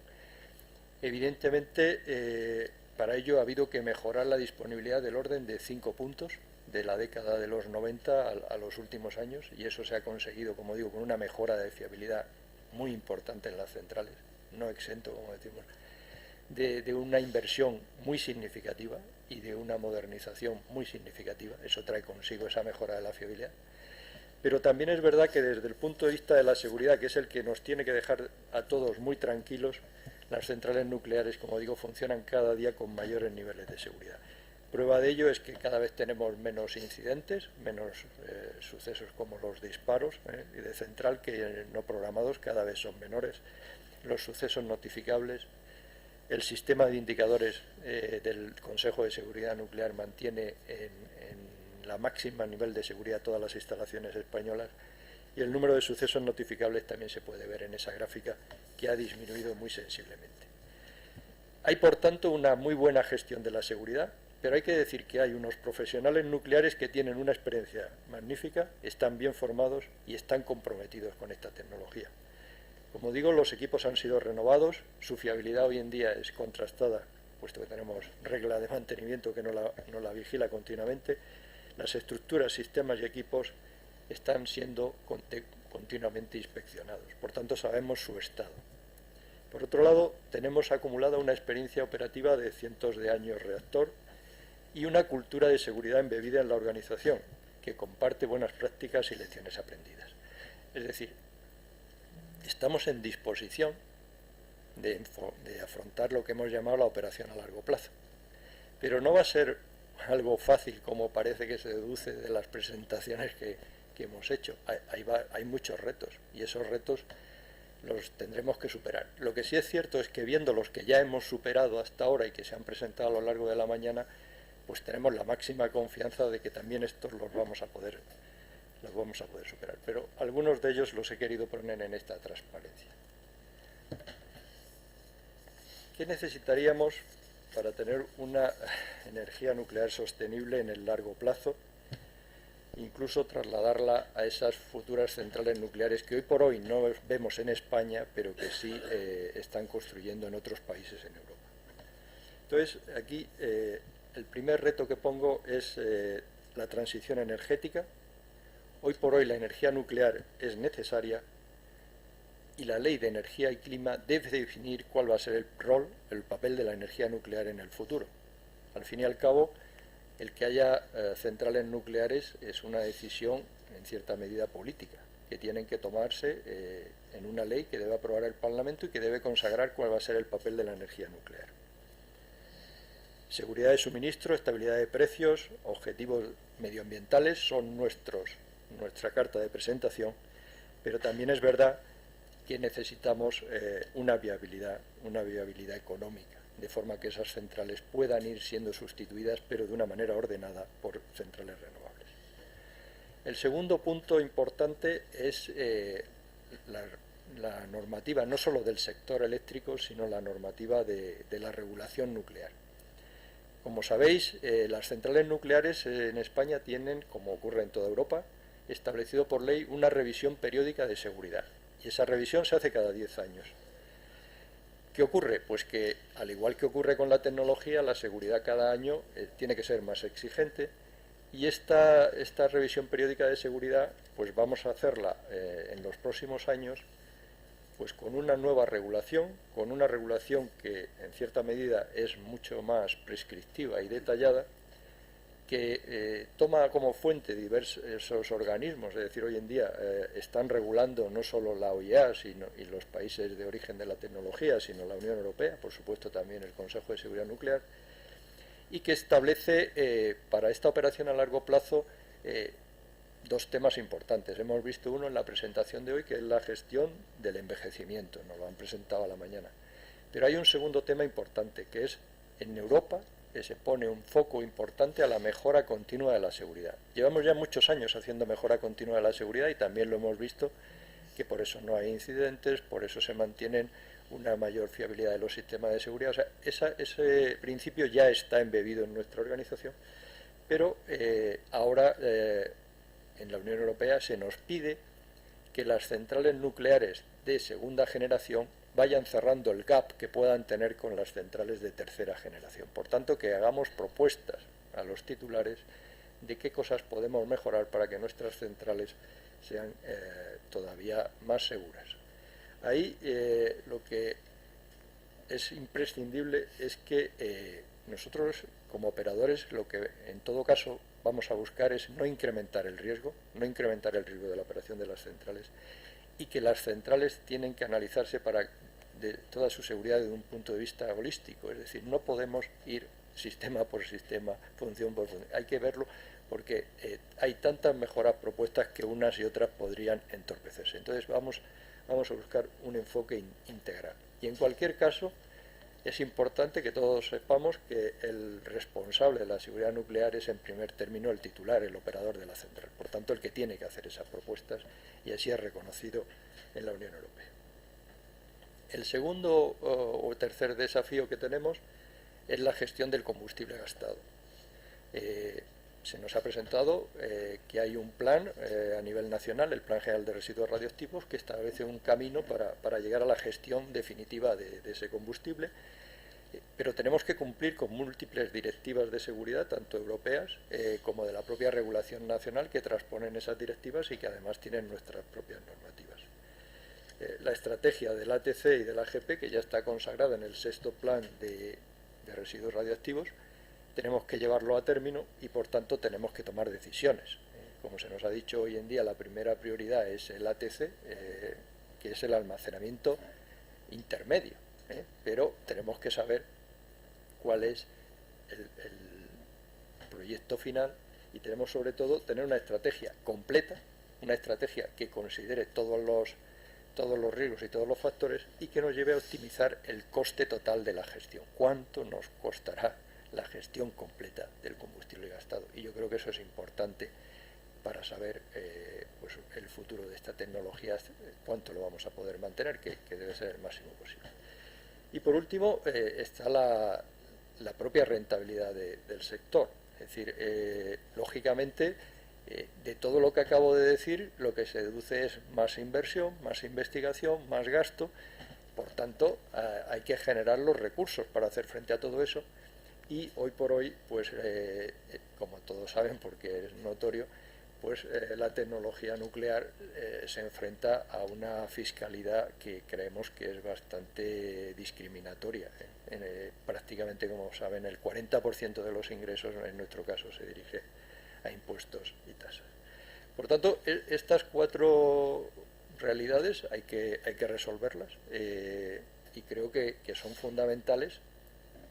Evidentemente, para ello ha habido que mejorar la disponibilidad del orden de 5 puntos de la década de los 90 a los últimos años, y eso se ha conseguido, como digo, con una mejora de fiabilidad muy importante en las centrales, no exento, como decimos, de una inversión muy significativa y de una modernización muy significativa. Eso trae consigo esa mejora de la fiabilidad. Pero también es verdad que desde el punto de vista de la seguridad, que es el que nos tiene que dejar a todos muy tranquilos, las centrales nucleares, como digo, funcionan cada día con mayores niveles de seguridad. Prueba de ello es que cada vez tenemos menos incidentes, menos sucesos como los disparos y de central, que no programados cada vez son menores. Los sucesos notificables, el sistema de indicadores del Consejo de Seguridad Nuclear mantiene en la máxima nivel de seguridad todas las instalaciones españolas, y el número de sucesos notificables también se puede ver en esa gráfica, que ha disminuido muy sensiblemente. Hay, por tanto, una muy buena gestión de la seguridad, pero hay que decir que hay unos profesionales nucleares que tienen una experiencia magnífica, están bien formados y están comprometidos con esta tecnología. Como digo, los equipos han sido renovados, su fiabilidad hoy en día es contrastada, puesto que tenemos regla de mantenimiento que no la vigila continuamente. Las estructuras, sistemas y equipos están siendo continuamente inspeccionados, por tanto sabemos su estado. Por otro lado, tenemos acumulada una experiencia operativa de cientos de años reactor y una cultura de seguridad embebida en la organización, que comparte buenas prácticas y lecciones aprendidas. Es decir, estamos en disposición de afrontar lo que hemos llamado la operación a largo plazo. Pero no va a ser algo fácil, como parece que se deduce de las presentaciones que hemos hecho. Hay muchos retos, y esos retos los tendremos que superar. Lo que sí es cierto es que, viendo los que ya hemos superado hasta ahora y que se han presentado a lo largo de la mañana, pues tenemos la máxima confianza de que también estos los vamos a poder superar. Pero algunos de ellos los he querido poner en esta transparencia. ¿Qué necesitaríamos para tener una energía nuclear sostenible en el largo plazo, incluso trasladarla a esas futuras centrales nucleares que hoy por hoy no vemos en España, pero que sí están construyendo en otros países en Europa? Entonces, aquí el primer reto que pongo es la transición energética. Hoy por hoy la energía nuclear es necesaria y la Ley de Energía y Clima debe definir cuál va a ser el rol, el papel de la energía nuclear en el futuro. Al fin y al cabo, el que haya centrales nucleares es una decisión en cierta medida política, que tienen que tomarse en una ley que debe aprobar el Parlamento y que debe consagrar cuál va a ser el papel de la energía nuclear. Seguridad de suministro, estabilidad de precios, objetivos medioambientales son nuestra carta de presentación, pero también es verdad que necesitamos una viabilidad económica, de forma que esas centrales puedan ir siendo sustituidas, pero de una manera ordenada, por centrales renovables. El segundo punto importante es la normativa, no solo del sector eléctrico, sino la normativa de la regulación nuclear. Como sabéis, las centrales nucleares en España tienen, como ocurre en toda Europa, establecido por ley una revisión periódica de seguridad. Y esa revisión se hace cada 10 años. ¿Qué ocurre? Pues que, al igual que ocurre con la tecnología, la seguridad cada año tiene que ser más exigente, y esta revisión periódica de seguridad pues vamos a hacerla en los próximos años pues con una nueva regulación, con una regulación que en cierta medida es mucho más prescriptiva y detallada, que toma como fuente diversos organismos. Es decir, hoy en día están regulando no solo la OIEA y los países de origen de la tecnología, sino la Unión Europea, por supuesto también el Consejo de Seguridad Nuclear, y que establece para esta operación a largo plazo dos temas importantes. Hemos visto uno en la presentación de hoy, que es la gestión del envejecimiento, nos lo han presentado a la mañana. Pero hay un segundo tema importante, que es en Europa, que se pone un foco importante a la mejora continua de la seguridad. Llevamos ya muchos años haciendo mejora continua de la seguridad y también lo hemos visto que por eso no hay incidentes, por eso se mantienen una mayor fiabilidad de los sistemas de seguridad. O sea, ese principio ya está embebido en nuestra organización, pero ahora en la Unión Europea se nos pide que las centrales nucleares de segunda generación vayan cerrando el gap que puedan tener con las centrales de tercera generación. Por tanto, que hagamos propuestas a los titulares de qué cosas podemos mejorar para que nuestras centrales sean todavía más seguras. Ahí lo que es imprescindible es que nosotros, como operadores, lo que en todo caso vamos a buscar es no incrementar el riesgo de la operación de las centrales, y que las centrales tienen que analizarse de toda su seguridad desde un punto de vista holístico, es decir, no podemos ir sistema por sistema, función por función, hay que verlo porque hay tantas mejoras propuestas que unas y otras podrían entorpecerse. Entonces vamos a buscar un enfoque integral. Y en cualquier caso, es importante que todos sepamos que el responsable de la seguridad nuclear es en primer término el titular, el operador de la central, por tanto el que tiene que hacer esas propuestas, y así es reconocido en la Unión Europea. El segundo o tercer desafío que tenemos es la gestión del combustible gastado. Se nos ha presentado que hay un plan a nivel nacional, el Plan General de Residuos Radioactivos, que establece un camino para llegar a la gestión definitiva de ese combustible, pero tenemos que cumplir con múltiples directivas de seguridad, tanto europeas como de la propia regulación nacional, que transponen esas directivas y que además tienen nuestras propias normativas. La estrategia del ATC y del AGP, que ya está consagrada en el sexto plan de residuos radioactivos, tenemos que llevarlo a término y por tanto tenemos que tomar decisiones. Como se nos ha dicho hoy en día, la primera prioridad es el ATC, que es el almacenamiento intermedio, pero tenemos que saber cuál es el proyecto final, y tenemos sobre todo tener una estrategia completa, una estrategia que considere todos los riesgos y todos los factores y que nos lleve a optimizar el coste total de la gestión. ¿Cuánto nos costará la gestión completa del combustible gastado? Y yo creo que eso es importante para saber pues el futuro de esta tecnología, cuánto lo vamos a poder mantener, que debe ser el máximo posible. Y por último está la propia rentabilidad del sector. Es decir, lógicamente, de todo lo que acabo de decir, lo que se deduce es más inversión, más investigación, más gasto. Por tanto, hay que generar los recursos para hacer frente a todo eso. Y hoy por hoy, pues como todos saben, porque es notorio, pues la tecnología nuclear se enfrenta a una fiscalidad que creemos que es bastante discriminatoria. Prácticamente, como saben, el 40% de los ingresos en nuestro caso se dirige a impuestos y tasas. Por tanto, estas cuatro realidades hay que resolverlas y creo que son fundamentales,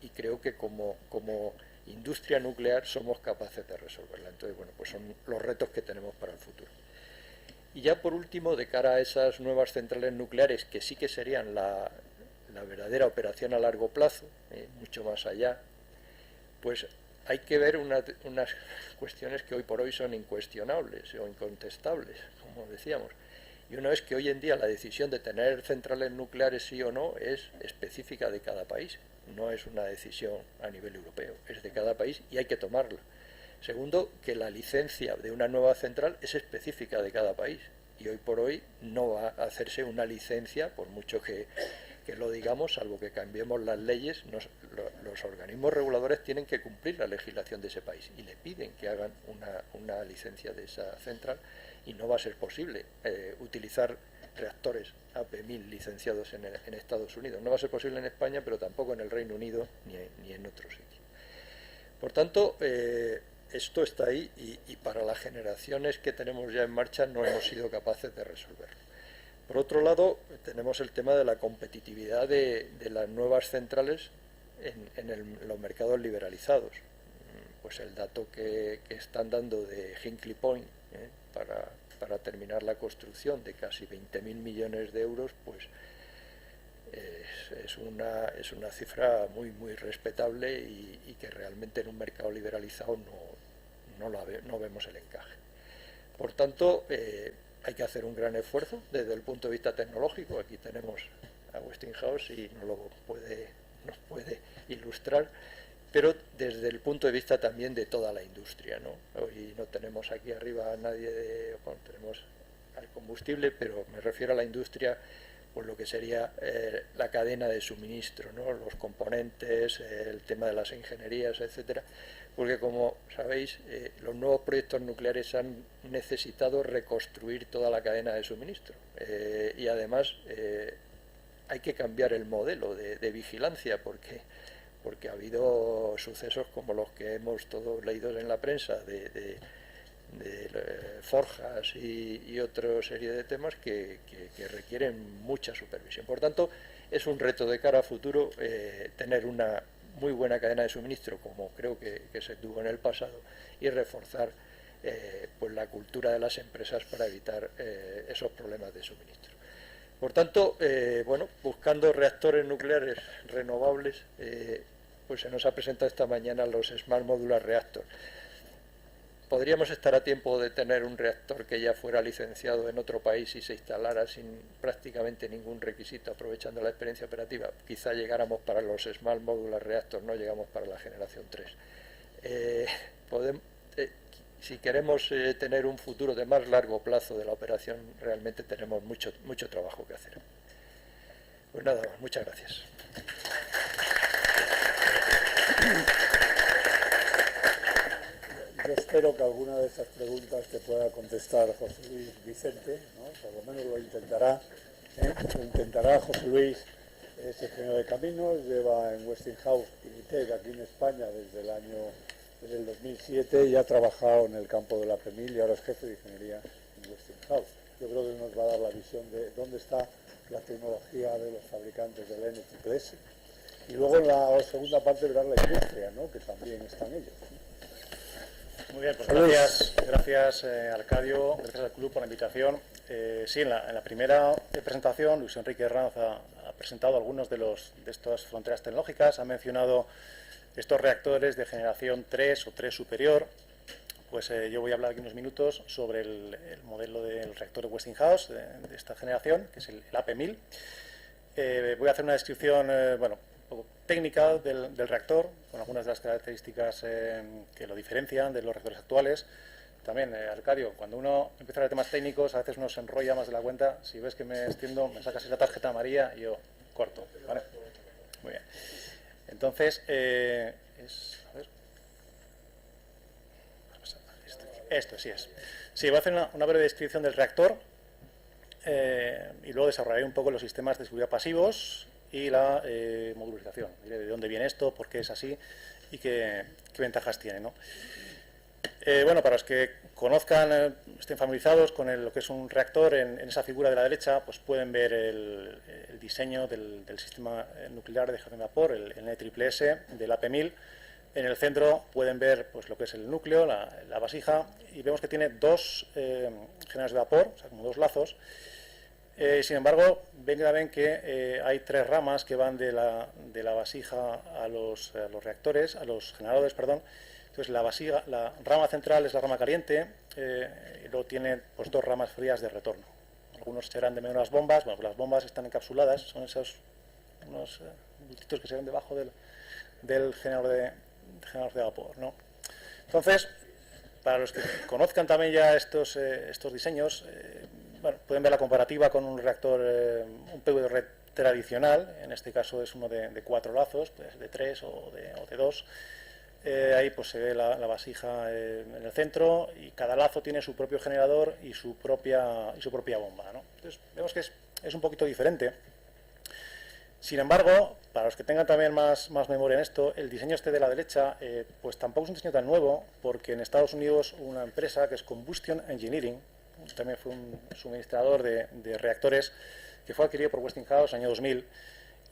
y creo que como industria nuclear somos capaces de resolverla. Entonces, bueno, pues son los retos que tenemos para el futuro. Y ya por último, de cara a esas nuevas centrales nucleares, que sí que serían la verdadera operación a largo plazo, mucho más allá, pues hay que ver unas cuestiones que hoy por hoy son incuestionables o incontestables, como decíamos. Y una es que hoy en día la decisión de tener centrales nucleares sí o no es específica de cada país. No es una decisión a nivel europeo, es de cada país y hay que tomarla. Segundo, que la licencia de una nueva central es específica de cada país y hoy por hoy no va a hacerse una licencia, por mucho que lo digamos, salvo que cambiemos las leyes, los organismos reguladores tienen que cumplir la legislación de ese país y le piden que hagan una licencia de esa central, y no va a ser posible utilizar reactores AP1000 licenciados en Estados Unidos. No va a ser posible en España, pero tampoco en el Reino Unido ni en otro sitio. Por tanto, esto está ahí y para las generaciones que tenemos ya en marcha no hemos sido capaces de resolverlo. Por otro lado, tenemos el tema de la competitividad de las nuevas centrales en los mercados liberalizados. Pues el dato que están dando de Hinkley Point para terminar la construcción de casi 20.000 millones de euros, pues es una cifra muy respetable y que realmente en un mercado liberalizado no vemos el encaje. Por tanto, hay que hacer un gran esfuerzo desde el punto de vista tecnológico. Aquí tenemos a Westinghouse y nos puede ilustrar, pero desde el punto de vista también de toda la industria, ¿no? Hoy no tenemos aquí arriba a nadie tenemos al combustible, pero me refiero a la industria, pues lo que sería la cadena de suministro, ¿no? Los componentes, el tema de las ingenierías, etcétera, porque como sabéis, los nuevos proyectos nucleares han necesitado reconstruir toda la cadena de suministro y además hay que cambiar el modelo de vigilancia porque ha habido sucesos como los que hemos todos leído en la prensa de forjas y otra serie de temas que requieren mucha supervisión. Por tanto, es un reto de cara a futuro tener una muy buena cadena de suministro, como creo que se tuvo en el pasado, y reforzar pues la cultura de las empresas para evitar esos problemas de suministro. Por tanto, bueno, buscando reactores nucleares renovables, pues se nos ha presentado esta mañana los Smart Modular Reactor. Podríamos estar a tiempo de tener un reactor que ya fuera licenciado en otro país y se instalara sin prácticamente ningún requisito, aprovechando la experiencia operativa. Quizá llegáramos para los Smart Modular Reactor, no llegamos para la generación 3. Si queremos tener un futuro de más largo plazo de la operación, realmente tenemos mucho trabajo que hacer. Pues nada más, muchas gracias. Yo espero que alguna de esas preguntas te pueda contestar José Luis Vicente, ¿no? Por lo menos lo intentará. Lo intentará. José Luis es ingeniero de caminos, lleva en Westinghouse Limited aquí en España desde el 2007 y ha trabajado en el campo de la APMIL y ahora es jefe de ingeniería en Westinghouse. Yo creo que nos va a dar la visión de dónde está la tecnología de los fabricantes del NTPS. Y luego en la segunda parte verás la industria, ¿no? Que también están ellos. Muy bien, pues gracias Arcadio, gracias al club por la invitación. Sí, en la primera presentación Luis Enrique Herranz ha presentado algunos de estas fronteras tecnológicas, ha mencionado estos reactores de generación 3 o 3 superior. Pues yo voy a hablar aquí unos minutos sobre el modelo del reactor de Westinghouse de esta generación, que es el AP1000. Voy a hacer una descripción, bueno, un poco técnica del reactor, con algunas de las características que lo diferencian de los reactores actuales. También, Arcadio, cuando uno empieza a hablar de temas técnicos, a veces uno se enrolla más de la cuenta. Si ves que me extiendo, me sacas la tarjeta amarilla y yo corto, ¿vale? Muy bien. Entonces, a ver. Esto sí es. Sí, voy a hacer una breve descripción del reactor y luego desarrollaré un poco los sistemas de seguridad pasivos y la modularización. Diré de dónde viene esto, por qué es así y qué ventajas tiene, ¿no? Bueno, para los que conozcan, estén familiarizados con lo que es un reactor, en esa figura de la derecha pues pueden ver el diseño del sistema nuclear de generación de vapor, el NSSS del AP1000. En el centro pueden ver pues lo que es el núcleo, la vasija, y vemos que tiene dos generadores de vapor, o sea, como dos lazos. Sin embargo, ven también que hay tres ramas que van de la vasija a los reactores, a los generadores, perdón. Entonces la rama central es la rama caliente y luego tiene pues dos ramas frías de retorno. Algunos serán de menos las bombas. Bueno, pues las bombas están encapsuladas, son unos bultitos que se ven debajo del generador de vapor, ¿no? Entonces, para los que conozcan también ya estos diseños, bueno, pueden ver la comparativa con un reactor, un PV tradicional. En este caso es uno de 4 lazos, pues de 3 o de 2. Ahí pues se ve la vasija en el centro y cada lazo tiene su propio generador y su propia bomba, ¿no? Entonces vemos que es un poquito diferente. Sin embargo, para los que tengan también más memoria en esto, el diseño de la derecha pues tampoco es un diseño tan nuevo, porque en Estados Unidos una empresa que es Combustion Engineering, también fue un suministrador de reactores, que fue adquirido por Westinghouse en el año 2000,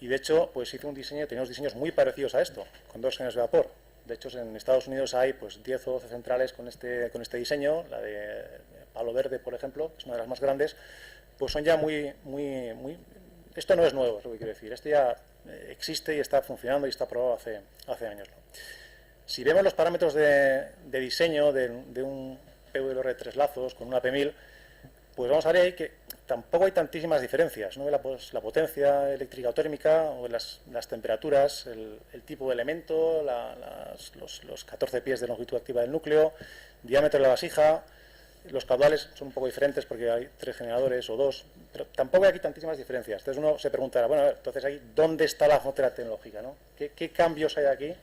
y de hecho pues hizo un diseño, tenía unos diseños muy parecidos a esto, con 2 cañones de vapor. De hecho en Estados Unidos hay pues 10 o 12 centrales con este diseño, la de Palo Verde, por ejemplo, que es una de las más grandes, pues son ya muy... Esto no es nuevo, es lo que quiero decir, esto ya existe y está funcionando y está probado hace años, ¿no? Si vemos los parámetros de diseño de un PWR 3 lazos con una P1000, pues vamos a ver ahí que tampoco hay tantísimas diferencias, ¿no? La potencia eléctrica o térmica, o las temperaturas, el tipo de elemento, los 14 pies de longitud activa del núcleo, diámetro de la vasija. Los caudales son un poco diferentes porque hay 3 generadores o 2, pero tampoco hay aquí tantísimas diferencias. Entonces uno se preguntará, bueno, a ver, entonces ahí, ¿dónde está la frontera tecnológica, ¿no? ¿Qué cambios hay aquí?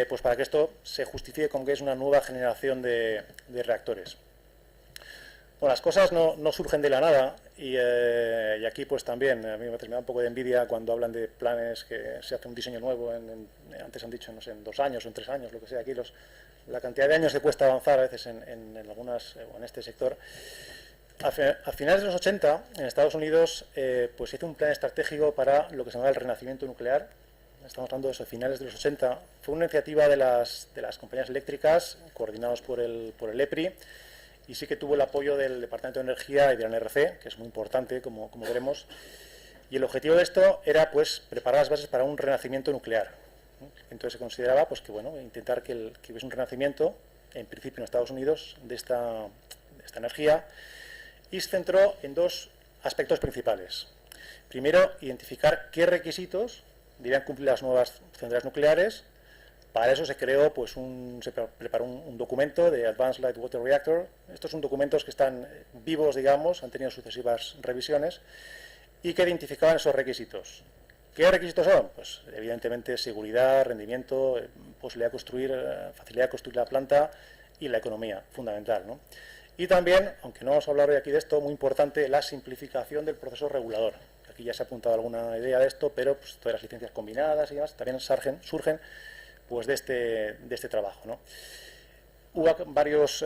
Pues para que esto se justifique como que es una nueva generación de reactores. Bueno, las cosas no surgen de la nada y aquí pues también a mí me da un poco de envidia cuando hablan de planes que se hace un diseño nuevo, antes han dicho, no sé, en 2 años o en 3 años, lo que sea. Aquí la cantidad de años que cuesta avanzar a veces en algunas, o en este sector. A finales de los 80, en Estados Unidos, pues se hizo un plan estratégico para lo que se llama el renacimiento nuclear. Estamos hablando de eso, finales de los 80. Fue una iniciativa de las compañías eléctricas, coordinados por el EPRI, y sí que tuvo el apoyo del Departamento de Energía y de la NRC, que es muy importante, como veremos. Y el objetivo de esto era pues preparar las bases para un renacimiento nuclear. Entonces se consideraba pues que bueno, intentar que hubiese un renacimiento, en principio en Estados Unidos, de esta energía, y se centró en 2 aspectos principales. Primero, identificar qué requisitos debían cumplir las nuevas centrales nucleares. Para eso se creó, pues se preparó un documento de Advanced Light Water Reactor. Estos son documentos que están vivos, digamos, han tenido sucesivas revisiones y que identificaban esos requisitos. ¿Qué requisitos son? Pues evidentemente seguridad, rendimiento, posibilidad de construir, facilidad de construir la planta y la economía, fundamental, ¿no? Y también, aunque no vamos a hablar hoy aquí de esto, muy importante, la simplificación del proceso regulador. Aquí ya se ha apuntado alguna idea de esto, pero pues, todas las licencias combinadas y demás también surgen pues, de este trabajo, ¿no? Hubo varios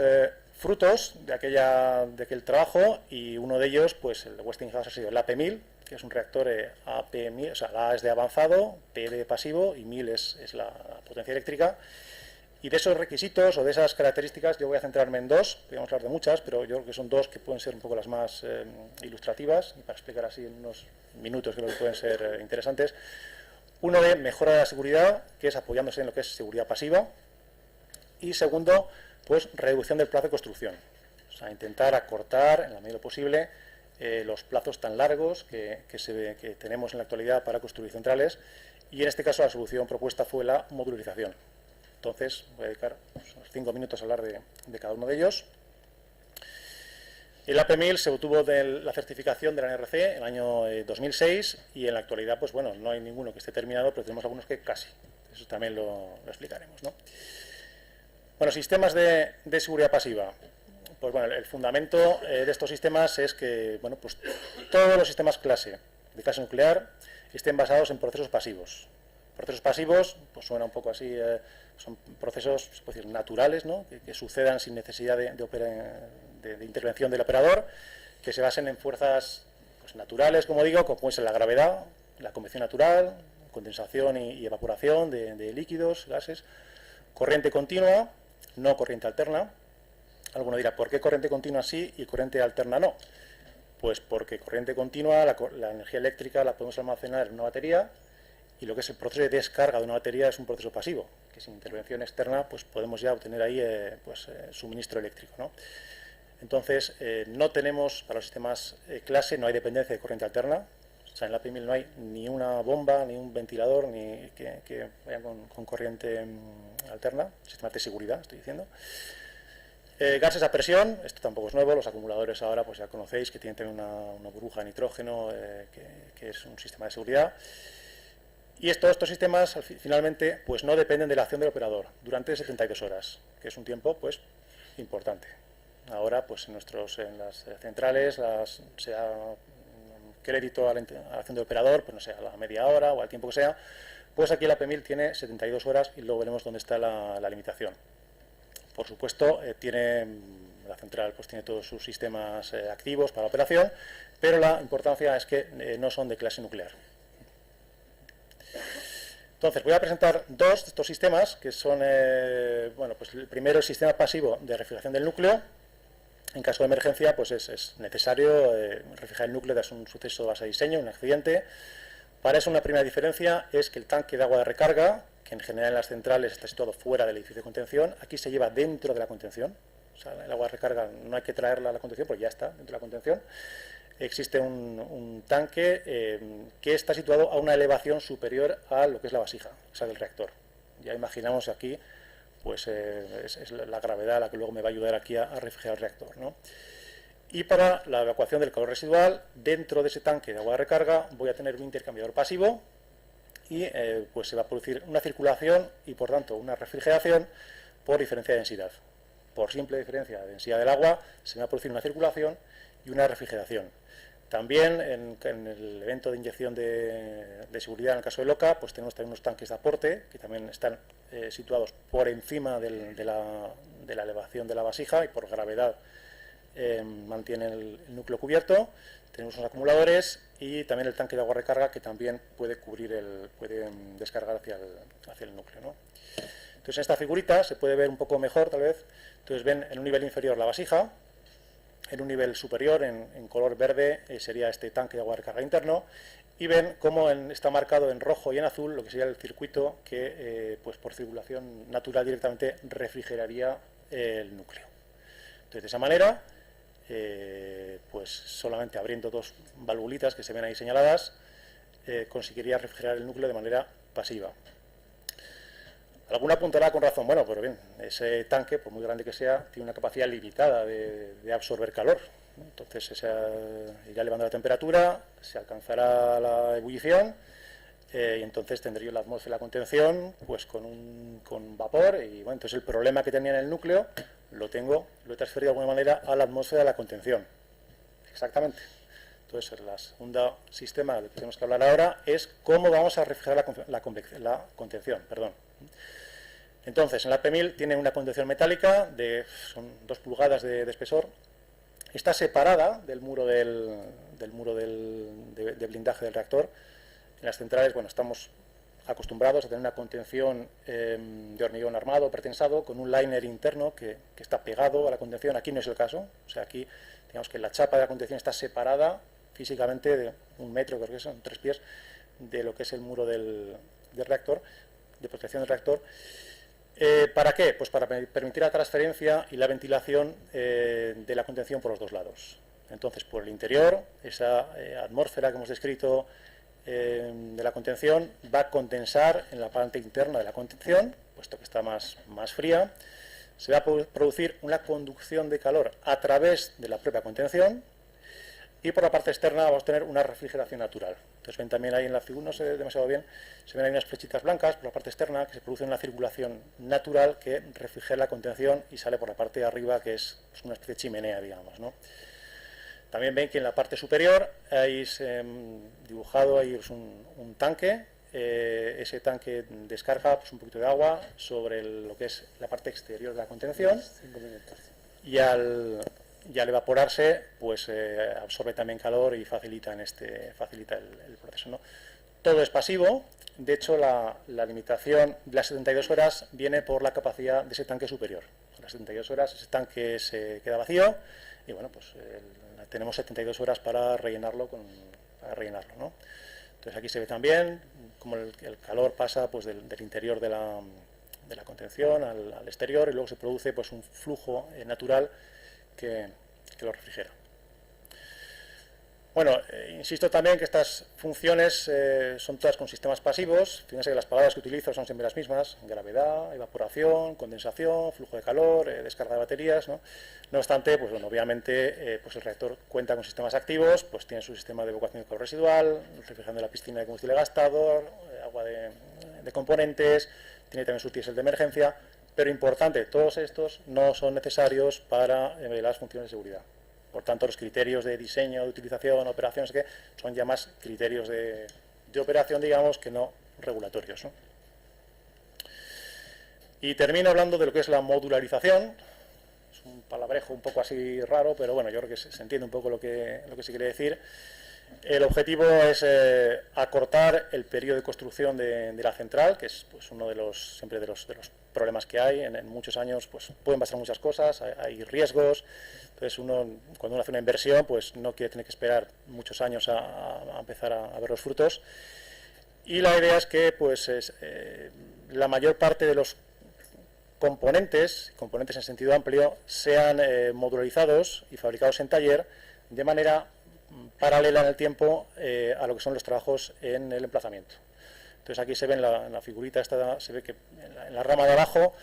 frutos de aquel trabajo y uno de ellos, pues el de Westinghouse, ha sido el AP1000, que es un reactor AP1000, o sea, la A es de avanzado, P de pasivo y 1000 es la potencia eléctrica. Y de esos requisitos o de esas características yo voy a centrarme en 2, podríamos hablar de muchas, pero yo creo que son 2 que pueden ser un poco las más ilustrativas y para explicar así en unos minutos creo que pueden ser interesantes. Uno de mejora de la seguridad, que es apoyándose en lo que es seguridad pasiva, y segundo, pues reducción del plazo de construcción, o sea, intentar acortar en la medida posible los plazos tan largos que tenemos en la actualidad para construir centrales, y en este caso la solución propuesta fue la modularización. Entonces voy a dedicar unos 5 minutos a hablar de cada uno de ellos. El AP1000 se obtuvo de la certificación de la NRC en el año 2006 y en la actualidad, pues bueno, no hay ninguno que esté terminado, pero tenemos algunos que casi. Eso también lo explicaremos, ¿no? Bueno, sistemas de seguridad pasiva. Pues bueno, el fundamento de estos sistemas es que, bueno, pues todos los sistemas de clase nuclear estén basados en procesos pasivos. Procesos pasivos, pues suena un poco así, son procesos, se puede decir, naturales, ¿no? que sucedan sin necesidad de intervención del operador, que se basen en fuerzas pues, naturales, como digo, como puede ser la gravedad, la convección natural, condensación y evaporación de líquidos, gases, corriente continua, no corriente alterna. Alguno dirá, ¿por qué corriente continua sí y corriente alterna no? Pues porque corriente continua, la energía eléctrica la podemos almacenar en una batería, y lo que es el proceso de descarga de una batería es un proceso pasivo, que sin intervención externa pues podemos ya obtener ahí suministro eléctrico, ¿no? Entonces, no tenemos, para los sistemas clase, no hay dependencia de corriente alterna. O sea, en la AP1000 no hay ni una bomba, ni un ventilador, ni que vayan con corriente alterna, sistemas de seguridad, estoy diciendo. Gases a presión, esto tampoco es nuevo, los acumuladores ahora pues ya conocéis que tienen también una burbuja de nitrógeno, que es un sistema de seguridad. Y estos sistemas finalmente pues no dependen de la acción del operador durante 72 horas, que es un tiempo pues importante. Ahora pues en las centrales se da crédito a la acción del operador, pues no sé, a la media hora o al tiempo que sea, pues aquí la AP1000 tiene 72 horas y luego veremos dónde está la limitación. Por supuesto, la central pues tiene todos sus sistemas activos para la operación, pero la importancia es que no son de clase nuclear. Entonces, voy a presentar dos de estos sistemas, que son, bueno, pues el primero, el sistema pasivo de refrigeración del núcleo. En caso de emergencia, pues es necesario refrigerar el núcleo tras un suceso de base de diseño, un accidente. Para eso, una primera diferencia es que el tanque de agua de recarga, que en general en las centrales está situado fuera del edificio de contención, aquí se lleva dentro de la contención. O sea, el agua de recarga no hay que traerla a la contención, porque ya está dentro de la contención. Existe un tanque que está situado a una elevación superior a lo que es la vasija, o sea, del reactor. Ya imaginamos aquí, pues es la gravedad la que luego me va a ayudar aquí a refrigerar el reactor, ¿no? Y para la evacuación del calor residual, dentro de ese tanque de agua de recarga voy a tener un intercambiador pasivo y pues se va a producir una circulación y por tanto una refrigeración por diferencia de densidad. Por simple diferencia de densidad del agua se va a producir una circulación y una refrigeración. También en el evento de inyección de seguridad, en el caso de LOCA, pues tenemos también unos tanques de aporte que también están situados por encima de la elevación de la vasija y por gravedad mantienen el núcleo cubierto. Tenemos unos acumuladores y también el tanque de agua recarga que también puede puede descargar hacia el núcleo, ¿no? Entonces en esta figurita se puede ver un poco mejor tal vez. Entonces ven en un nivel inferior la vasija. En un nivel superior, en color verde, sería este tanque de agua de recarga interno, y ven cómo está marcado en rojo y en azul lo que sería el circuito que, pues por circulación natural directamente refrigeraría el núcleo. Entonces, de esa manera, pues solamente abriendo dos valvulitas que se ven ahí señaladas, conseguiría refrigerar el núcleo de manera pasiva. Alguna apuntará con razón, bueno, pero bien, ese tanque, por muy grande que sea, tiene una capacidad limitada de absorber calor. Entonces, irá elevando la temperatura, se alcanzará la ebullición y entonces tendría la atmósfera de la contención pues con vapor y bueno, entonces el problema que tenía en el núcleo lo he transferido de alguna manera a la atmósfera de la contención. Exactamente. Entonces, el segundo sistema del que tenemos que hablar ahora es cómo vamos a refrigerar la contención. Entonces, en la P1000 tiene una contención metálica, son 2 pulgadas de espesor. Está separada del muro de blindaje del reactor. En las centrales, bueno, estamos acostumbrados a tener una contención de hormigón armado, pretensado, con un liner interno que está pegado a la contención. Aquí no es el caso. O sea, aquí, digamos que la chapa de la contención está separada físicamente de 1 metro, creo que son 3 pies, de lo que es el muro del reactor, de protección del reactor. ¿Para qué? Pues para permitir la transferencia y la ventilación de la contención por los dos lados. Entonces, por el interior, esa atmósfera que hemos descrito de la contención va a condensar en la parte interna de la contención, puesto que está más fría. Se va a producir una conducción de calor a través de la propia contención y por la parte externa vamos a tener una refrigeración natural. Entonces ven también ahí en la figura, no se ve demasiado bien, se ven ahí unas flechitas blancas por la parte externa que se produce una circulación natural que refrigera la contención y sale por la parte de arriba, que es una especie de chimenea, digamos, ¿no? También ven que en la parte superior hay dibujado ahí es un tanque. Ese tanque descarga pues, un poquito de agua sobre lo que es la parte exterior de la contención y al evaporarse pues absorbe también calor y facilita el proceso, ¿no? Todo es pasivo. De hecho, la limitación de las 72 horas viene por la capacidad de ese tanque superior. A las 72 horas ese tanque se queda vacío y bueno, pues tenemos 72 horas para rellenarlo, ¿no? Entonces aquí se ve también cómo el calor pasa pues, del interior de la contención al exterior y luego se produce pues, un flujo natural que lo refrigera. Bueno, insisto también que estas funciones son todas con sistemas pasivos. Fíjense que las palabras que utilizo son siempre las mismas: gravedad, evaporación, condensación, flujo de calor, descarga de baterías, ¿no? No obstante, pues bueno, obviamente pues el reactor cuenta con sistemas activos, pues tiene su sistema de evacuación de calor residual, refrigeración de la piscina de combustible gastado, agua de componentes, tiene también su diésel de emergencia, pero importante, todos estos no son necesarios para las funciones de seguridad. Por tanto, los criterios de diseño, de utilización, operaciones, que son ya más criterios de operación, digamos, que no regulatorios, ¿no? Y termino hablando de lo que es la modularización. Es un palabrejo un poco así raro, pero bueno, yo creo que se entiende un poco lo que se quiere decir. El objetivo es acortar el periodo de construcción de la central, que es pues, uno de los problemas que hay. En muchos años pues, pueden pasar muchas cosas, hay riesgos. Entonces, cuando uno hace una inversión, pues no quiere tener que esperar muchos años a empezar a ver los frutos. Y la idea es que pues, la mayor parte de los componentes en sentido amplio, sean modularizados y fabricados en taller de manera paralela en el tiempo a lo que son los trabajos en el emplazamiento. Entonces aquí se ve en la figurita esta, se ve que en la rama de abajo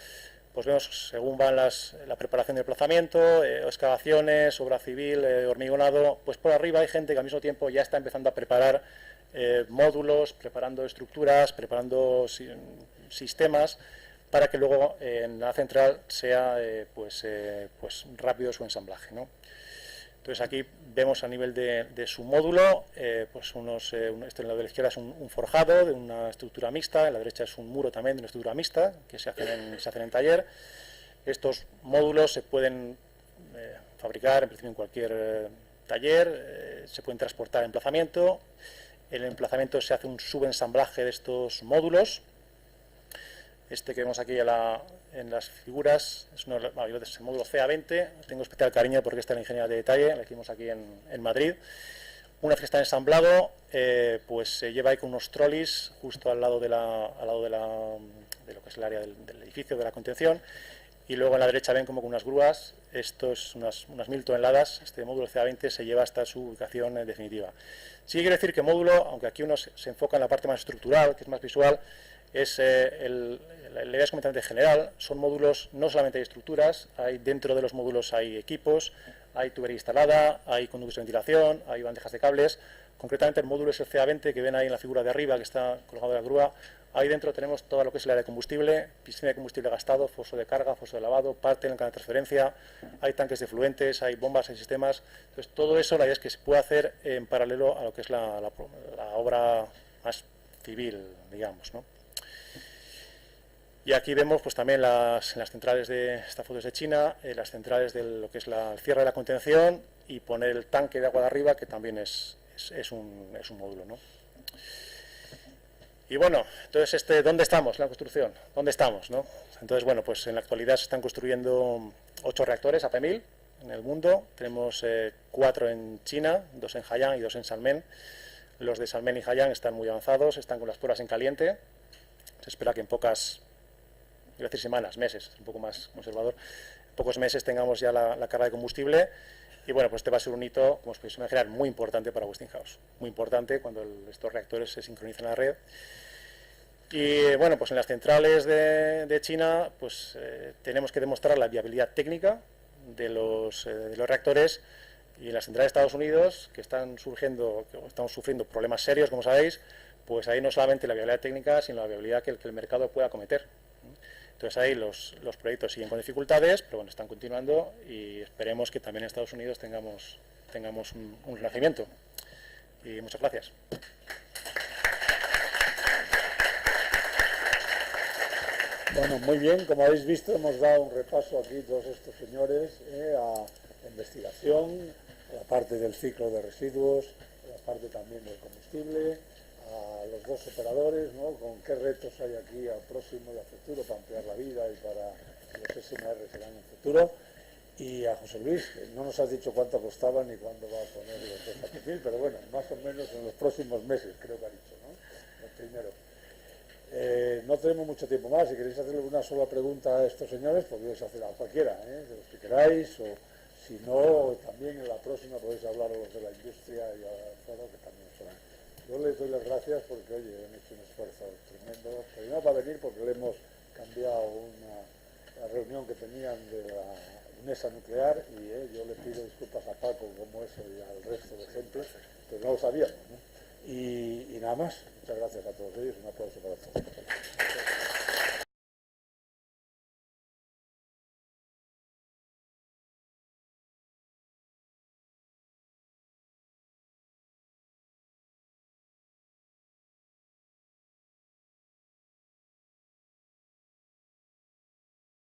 pues vemos según van la preparación del emplazamiento, excavaciones, obra civil, hormigonado, pues por arriba hay gente que al mismo tiempo ya está empezando a preparar módulos, preparando estructuras, preparando sistemas para que luego en la central sea pues rápido su ensamblaje, ¿no? Entonces aquí vemos a nivel de su módulo, pues este en la de la izquierda es un forjado de una estructura mixta, en la derecha es un muro también de una estructura mixta que se hacen en taller. Estos módulos se pueden fabricar en principio en cualquier taller, se pueden transportar a emplazamiento. En el emplazamiento se hace un subensamblaje de estos módulos. Este que vemos aquí en las figuras es el módulo CA20, tengo especial cariño porque esta es la ingeniería de detalle, la hicimos aquí en Madrid. Una vez que está ensamblado, pues se lleva ahí con unos trolleys justo al lado de lo que es el área del edificio, de la contención, y luego en la derecha ven como con unas grúas, esto es unas 1000 toneladas, este módulo CA20 se lleva hasta su ubicación definitiva. Sí quiere decir que módulo, aunque aquí uno se enfoca en la parte más estructural, que es más visual, es la idea es completamente general, son módulos, no solamente hay estructuras, dentro de los módulos hay equipos, hay tubería instalada, hay conductos de ventilación, hay bandejas de cables. Concretamente el módulo es el CA20 que ven ahí en la figura de arriba que está colgado de la grúa. Ahí dentro tenemos todo lo que es el área de combustible, piscina de combustible gastado, foso de carga, foso de lavado, parte en el canal de transferencia, hay tanques de fluentes, hay bombas, hay sistemas. Entonces todo eso la idea es que se puede hacer en paralelo a lo que es la obra más civil, digamos, ¿no? Y aquí vemos pues también las centrales esta foto es de China, las centrales de lo que es el cierre de la contención y poner el tanque de agua de arriba, que también es un módulo, ¿no? Y bueno, entonces ¿dónde estamos en la construcción? ¿Dónde estamos, no? Entonces, bueno, pues en la actualidad se están construyendo 8 reactores AP1000 en el mundo. Tenemos 4 en China, 2 en Haiyan y 2 en Salmen. Los de Salmen y Haiyan están muy avanzados, están con las pruebas en caliente. Se espera que en pocas, iba a decir semanas, meses, un poco más conservador, en pocos meses tengamos ya la carga de combustible. Y bueno, pues este va a ser un hito, como os podéis imaginar, muy importante para Westinghouse. Muy importante cuando estos reactores se sincronizan a la red. Y bueno, pues en las centrales de China, pues tenemos que demostrar la viabilidad técnica de los reactores. Y en las centrales de Estados Unidos, que estamos sufriendo problemas serios, como sabéis, pues ahí no solamente la viabilidad técnica, sino la viabilidad que el mercado pueda acometer. Entonces ahí los proyectos siguen con dificultades, pero bueno, están continuando y esperemos que también en Estados Unidos tengamos un renacimiento. Y muchas gracias. Bueno, muy bien, como habéis visto hemos dado un repaso aquí todos estos señores a la investigación, a la parte del ciclo de residuos, a la parte también del combustible, a los dos operadores, ¿no? Con qué retos hay aquí al próximo y al futuro para ampliar la vida y para que los SMR serán en el futuro. Y a José Luis, que no nos has dicho cuánto costaba ni cuándo va a poner los dos AP1000, pero bueno, más o menos en los próximos meses, creo que ha dicho, ¿no? El primero. No tenemos mucho tiempo más. Si queréis hacerle una sola pregunta a estos señores, podéis hacer a cualquiera, de los que queráis, o si no, también en la próxima podéis hablar a los de la industria y a todo, que también son. Yo les doy las gracias porque, oye, han hecho un esfuerzo tremendo. Primero para venir porque le hemos cambiado la reunión que tenían de la mesa nuclear y yo le pido disculpas a Paco como eso y al resto de gente, pero no lo sabíamos, ¿no? Y nada más. Muchas gracias a todos ellos. Un aplauso para todos.